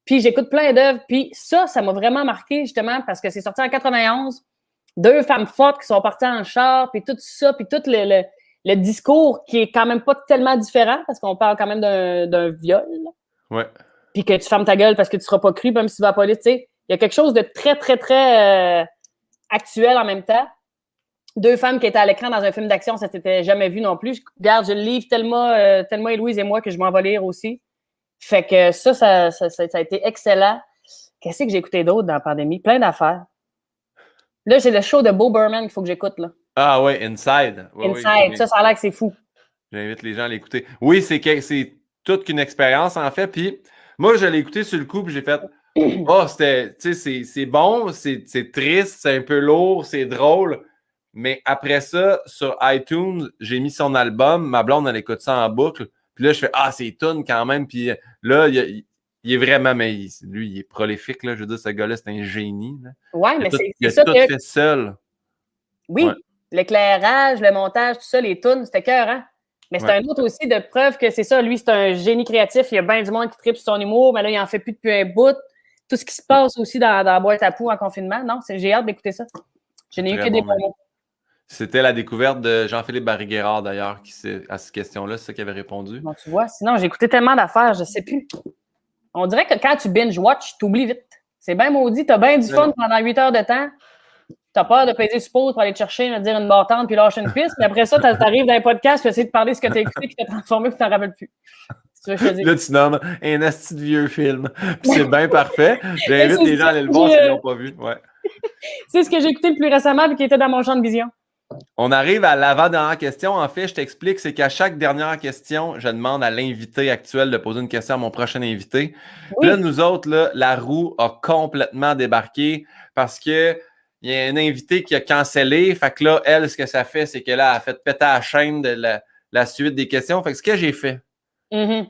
Puis j'écoute plein d'œuvres. Puis ça m'a vraiment marqué, justement, parce que c'est sorti en 91. 2 femmes fortes qui sont parties en char, puis tout ça, puis tout le discours qui est quand même pas tellement différent, parce qu'on parle quand même d'un viol. Là. Ouais. Puis que tu fermes ta gueule parce que tu seras pas cru, même si tu vas à la police, tu sais. Il y a quelque chose de très, très, très actuel en même temps. 2 femmes qui étaient à l'écran dans un film d'action, ça s'était jamais vu non plus. Regarde, j'ai le livre Thelma et Louise et moi que je m'en vais lire aussi. Fait que ça a été excellent. Qu'est-ce que j'ai écouté d'autre dans la pandémie? Plein d'affaires. Là, j'ai le show de Bo Burnham qu'il faut que j'écoute, là. Ah ouais, Inside. Ouais, Inside, ça a l'air que c'est fou. J'invite les gens à l'écouter. Oui, c'est toute qu'une expérience, en fait. Puis moi, je l'ai écouté sur le coup, puis j'ai fait c'est bon, c'est triste, c'est un peu lourd, c'est drôle. Mais après ça, sur iTunes, j'ai mis son album. Ma blonde, elle écoute ça en boucle. Puis là, je fais c'est tune quand même. Puis là, il est vraiment, mais lui, il est prolifique. Là. Je veux dire, ce gars-là, c'est un génie. Là. Ouais, mais c'est il a ça tout fait seul. Oui, ouais. L'éclairage, le montage, tout ça, les tunes, c'était écœurant. Mais c'est un autre aussi de preuve que c'est ça. Lui, c'est un génie créatif. Il y a bien du monde qui tripe sur son humour, mais là, il en fait plus depuis un bout. Tout ce qui se passe aussi dans la boîte à poux en confinement. Non, j'ai hâte d'écouter ça. Je n'ai eu que des bons mots. C'était la découverte de Jean-Philippe Barry-Guerrard, d'ailleurs, à cette question-là, c'est ça qui avait répondu. Bon, tu vois, sinon, j'ai écouté tellement d'affaires, je ne sais plus. On dirait que quand tu binge-watch, tu oublies vite. C'est bien maudit, tu as bien du fun pendant 8 heures de temps. Tu as peur de peser sur pause pour aller te chercher, me dire une battante puis lâcher une piste. Puis après ça, tu arrives dans un podcast, tu essaies de parler de ce que tu as écouté puis tu t'es transformé puis tu t'en rappelles plus. Là, tu nommes un asti de vieux film. Puis c'est bien parfait. J'invite les gens à aller le voir s'ils ne l'ont pas vu. Ouais. C'est ce que j'ai écouté le plus récemment et qui était dans mon champ de vision. On arrive à l'avant-dernière question. En fait, je t'explique, c'est qu'à chaque dernière question, je demande à l'invité actuel de poser une question à mon prochain invité. Oui. Là, nous autres, là, la roue a complètement débarqué parce que il y a un invité qui a cancellé. Fait que là, elle, ce que ça fait, c'est qu'elle a fait péter la chaîne de la suite des questions. Fait que ce que j'ai fait,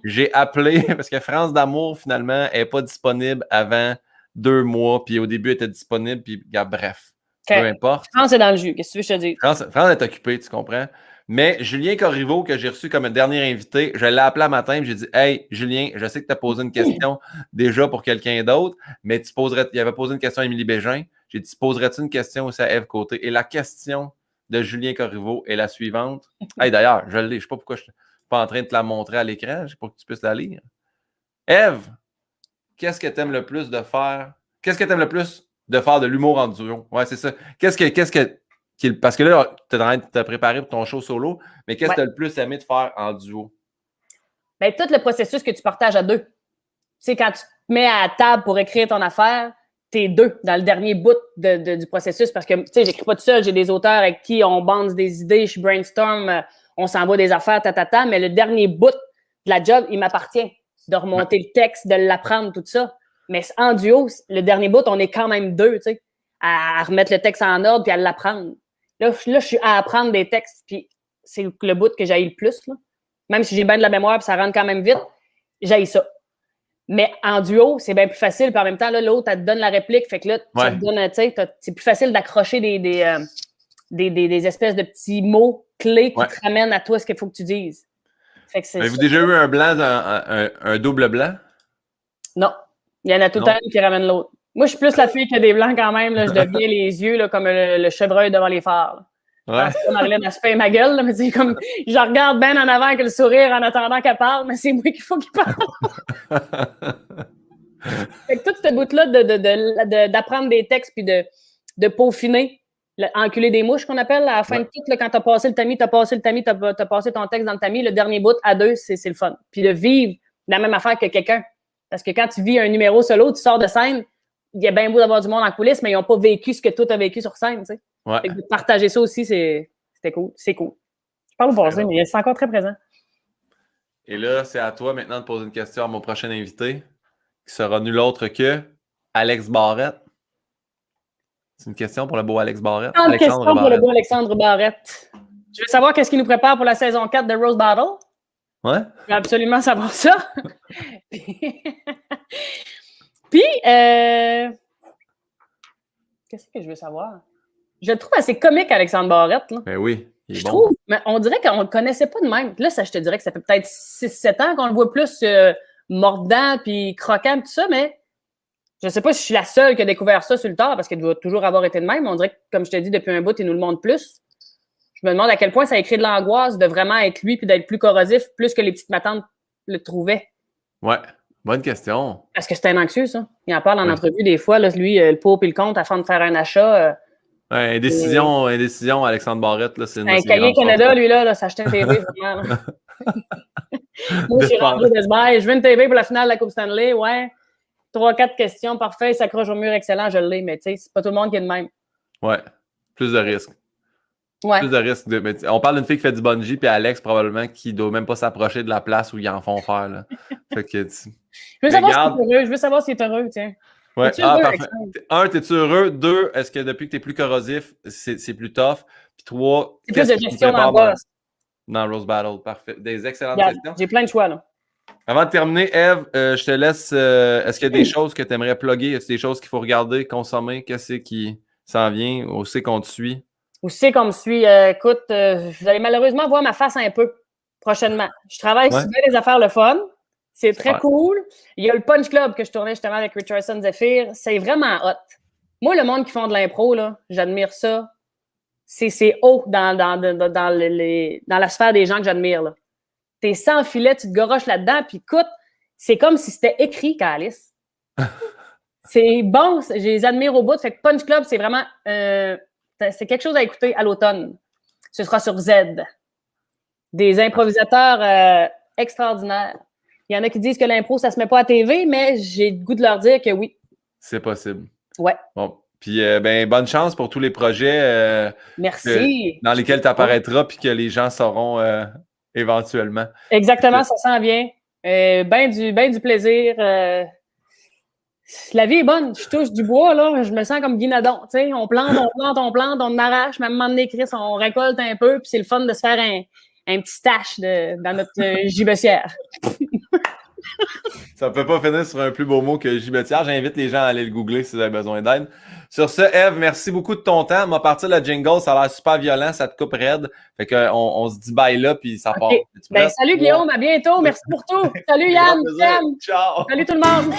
j'ai appelé, parce que France d'amour, finalement, n'est pas disponible avant 2 mois. Puis au début, elle était disponible. Puis, bref. peu importe. France est dans le jus, qu'est-ce que tu veux que je te dise? France est occupée, tu comprends? Mais Julien Corriveau, que j'ai reçu comme dernier invité, je l'ai appelé un matin et j'ai dit « Hey, Julien, je sais que tu as posé une question déjà pour quelqu'un d'autre, mais il avait posé une question à Émilie Bégin. J'ai dit, poserais-tu une question aussi à Ève Côté? » Et la question de Julien Corriveau est la suivante. Hey, d'ailleurs, je l'ai. Je ne sais pas pourquoi je ne suis pas en train de te la montrer à l'écran pour que tu puisses la lire. Ève, qu'est-ce que tu aimes le plus de faire? Qu'est-ce que tu aimes le plus de faire de l'humour en duo? Ouais, c'est ça. Parce que là, tu es en train de te préparer pour ton show solo, mais qu'est-ce que tu as le plus aimé de faire en duo? Ben, tout le processus que tu partages à deux. Tu sais, quand tu te mets à la table pour écrire ton affaire, t'es deux dans le dernier bout du processus parce que, tu sais, j'écris pas tout seul, j'ai des auteurs avec qui on bande des idées, je brainstorm, on s'envoie des affaires, mais le dernier bout de la job, il m'appartient de remonter le texte, de l'apprendre, tout ça. Mais en duo, le dernier bout, on est quand même deux, tu sais, à remettre le texte en ordre puis à l'apprendre. Là, je suis à apprendre des textes, puis c'est le bout que j'haïs le plus, là. Même si j'ai bien de la mémoire puis ça rentre quand même vite, j'haïs ça. Mais en duo, c'est bien plus facile. Puis en même temps, là, l'autre, elle te donne la réplique. Fait que là, ça te donne, tu sais, c'est plus facile d'accrocher des espèces de petits mots clés qui te ramènent à toi ce qu'il faut que tu dises. Fait que avez-vous déjà eu un blanc, un double blanc? Non. Il y en a tout le temps qui ramène l'autre. Moi, je suis plus la fille qui a des blancs quand même. Là. Je deviens les yeux là, comme le chevreuil devant les phares. Là. Ouais. Que Marilyn, elle se peint ma gueule, là, mais c'est comme, je regarde bien en avant avec le sourire en attendant qu'elle parle, mais c'est moi qu'il faut qu'il parle. Fait que tout ce bout-là d'apprendre des textes puis de peaufiner, enculer des mouches qu'on appelle, à la fin de tout, là, quand t'as passé le tamis, t'as passé ton texte dans le tamis, le dernier bout à deux, c'est le fun. Puis de vivre la même affaire que quelqu'un. Parce que quand tu vis un numéro solo, tu sors de scène, il y a bien beau d'avoir du monde en coulisses, mais ils n'ont pas vécu ce que toi t'as vécu sur scène, tu sais. Ouais. Fait que de partager ça aussi, c'était cool. C'est cool. Je parle au passé, mais c'est encore très présent. Et là, c'est à toi maintenant de poser une question à mon prochain invité, qui sera nul autre que Alex Barrette. C'est une question pour le beau Alex Barrette. Une question pour le beau Alexandre Barrette. Je veux savoir qu'est-ce qu'il nous prépare pour la saison 4 de Rose Battle. Ouais. Je veux absolument savoir ça. Puis, qu'est-ce que je veux savoir? Je le trouve assez comique, Alexandre Barrette. Là. Ben oui, il est je bon. trouve, mais on dirait qu'on ne le connaissait pas de même. Là, ça, je te dirais que ça fait peut-être 6-7 ans qu'on le voit plus mordant puis croquant tout ça, mais je ne sais pas si je suis la seule qui a découvert ça sur le tard parce qu'il doit toujours avoir été de même. On dirait que, comme je te dis, depuis un bout, il nous le montre plus. Je me demande à quel point ça a créé de l'angoisse de vraiment être lui puis d'être plus corrosif, plus que les petites matantes le trouvaient. Ouais, bonne question. Parce que c'est un anxieux, ça. Il en parle en entrevue des fois. Là, lui, le pour et le contre afin de faire un achat. Indécision, Alexandre Barrette. Là, c'est un cahier Canada, lui, là s'acheter une TV, vraiment. Là. Moi, je suis rentré de ce bail. Je veux une TV pour la finale de la Coupe Stanley. Ouais. 3-4 questions, parfait. Il s'accroche au mur, excellent, je l'ai. Mais tu sais, c'est pas tout le monde qui est de même. Ouais. Plus de risques. Ouais. Plus de risques. On parle d'une fille qui fait du bungee, puis Alex, probablement, qui doit même pas s'approcher de la place où ils en font faire. Là. Fait que, je veux savoir s'il est heureux. Je veux savoir s'il est heureux, tiens. Ouais. Parfait. 1, t'es-tu heureux? 2, est-ce que depuis que t'es plus corrosif, c'est plus tough? Puis 3, c'est plus de gestion d'angoisse. Dans Rose Battle, parfait. Des excellentes questions. J'ai plein de choix, là. Avant de terminer, Ève, je te laisse. Est-ce qu'il y a des choses que tu aimerais plugger? Est-ce qu'il y a des choses qu'il faut regarder, consommer? Qu'est-ce qui s'en vient? Où c'est qu'on te suit? Où c'est qu'on me suit? Écoute, vous allez malheureusement voir ma face un peu prochainement. Je travaille sur des affaires le fun. C'est très cool. Il y a le Punch Club que je tournais justement avec Richardson Zephyr. C'est vraiment hot. Moi, le monde qui font de l'impro, là, j'admire ça. C'est haut dans la sphère des gens que j'admire. Là. T'es sans filet, tu te goroches là-dedans, puis écoute, c'est comme si c'était écrit, Calice. C'est bon, je les admire au bout. Fait que Punch Club, c'est vraiment c'est quelque chose à écouter à l'automne. Ce sera sur Z. Des improvisateurs extraordinaires. Il y en a qui disent que l'impro, ça se met pas à TV, mais j'ai le goût de leur dire que oui. C'est possible. Ouais. Bon. Puis, bonne chance pour tous les projets merci. Dans lesquels tu apparaîtras puis que les gens sauront éventuellement. Exactement, ça s'en vient. Ben du plaisir. La vie est bonne. Je touche du bois, là. Je me sens comme Guinadon. Tu sais, on plante, on arrache, même moment donné, Chris, on récolte un peu, puis c'est le fun de se faire un petit stash dans notre gibecière. Ça peut pas finir sur un plus beau mot que gibetière. J'invite les gens à aller le googler si vous avez besoin d'aide. Sur ce, Eve, merci beaucoup de ton temps. M'a parti le jingle, ça a l'air super violent, ça te coupe raide. Fait qu'on se dit bye là, puis ça part. Ben, salut Guillaume, à bientôt. Merci pour tout. Salut Yann. Ciao. Salut tout le monde.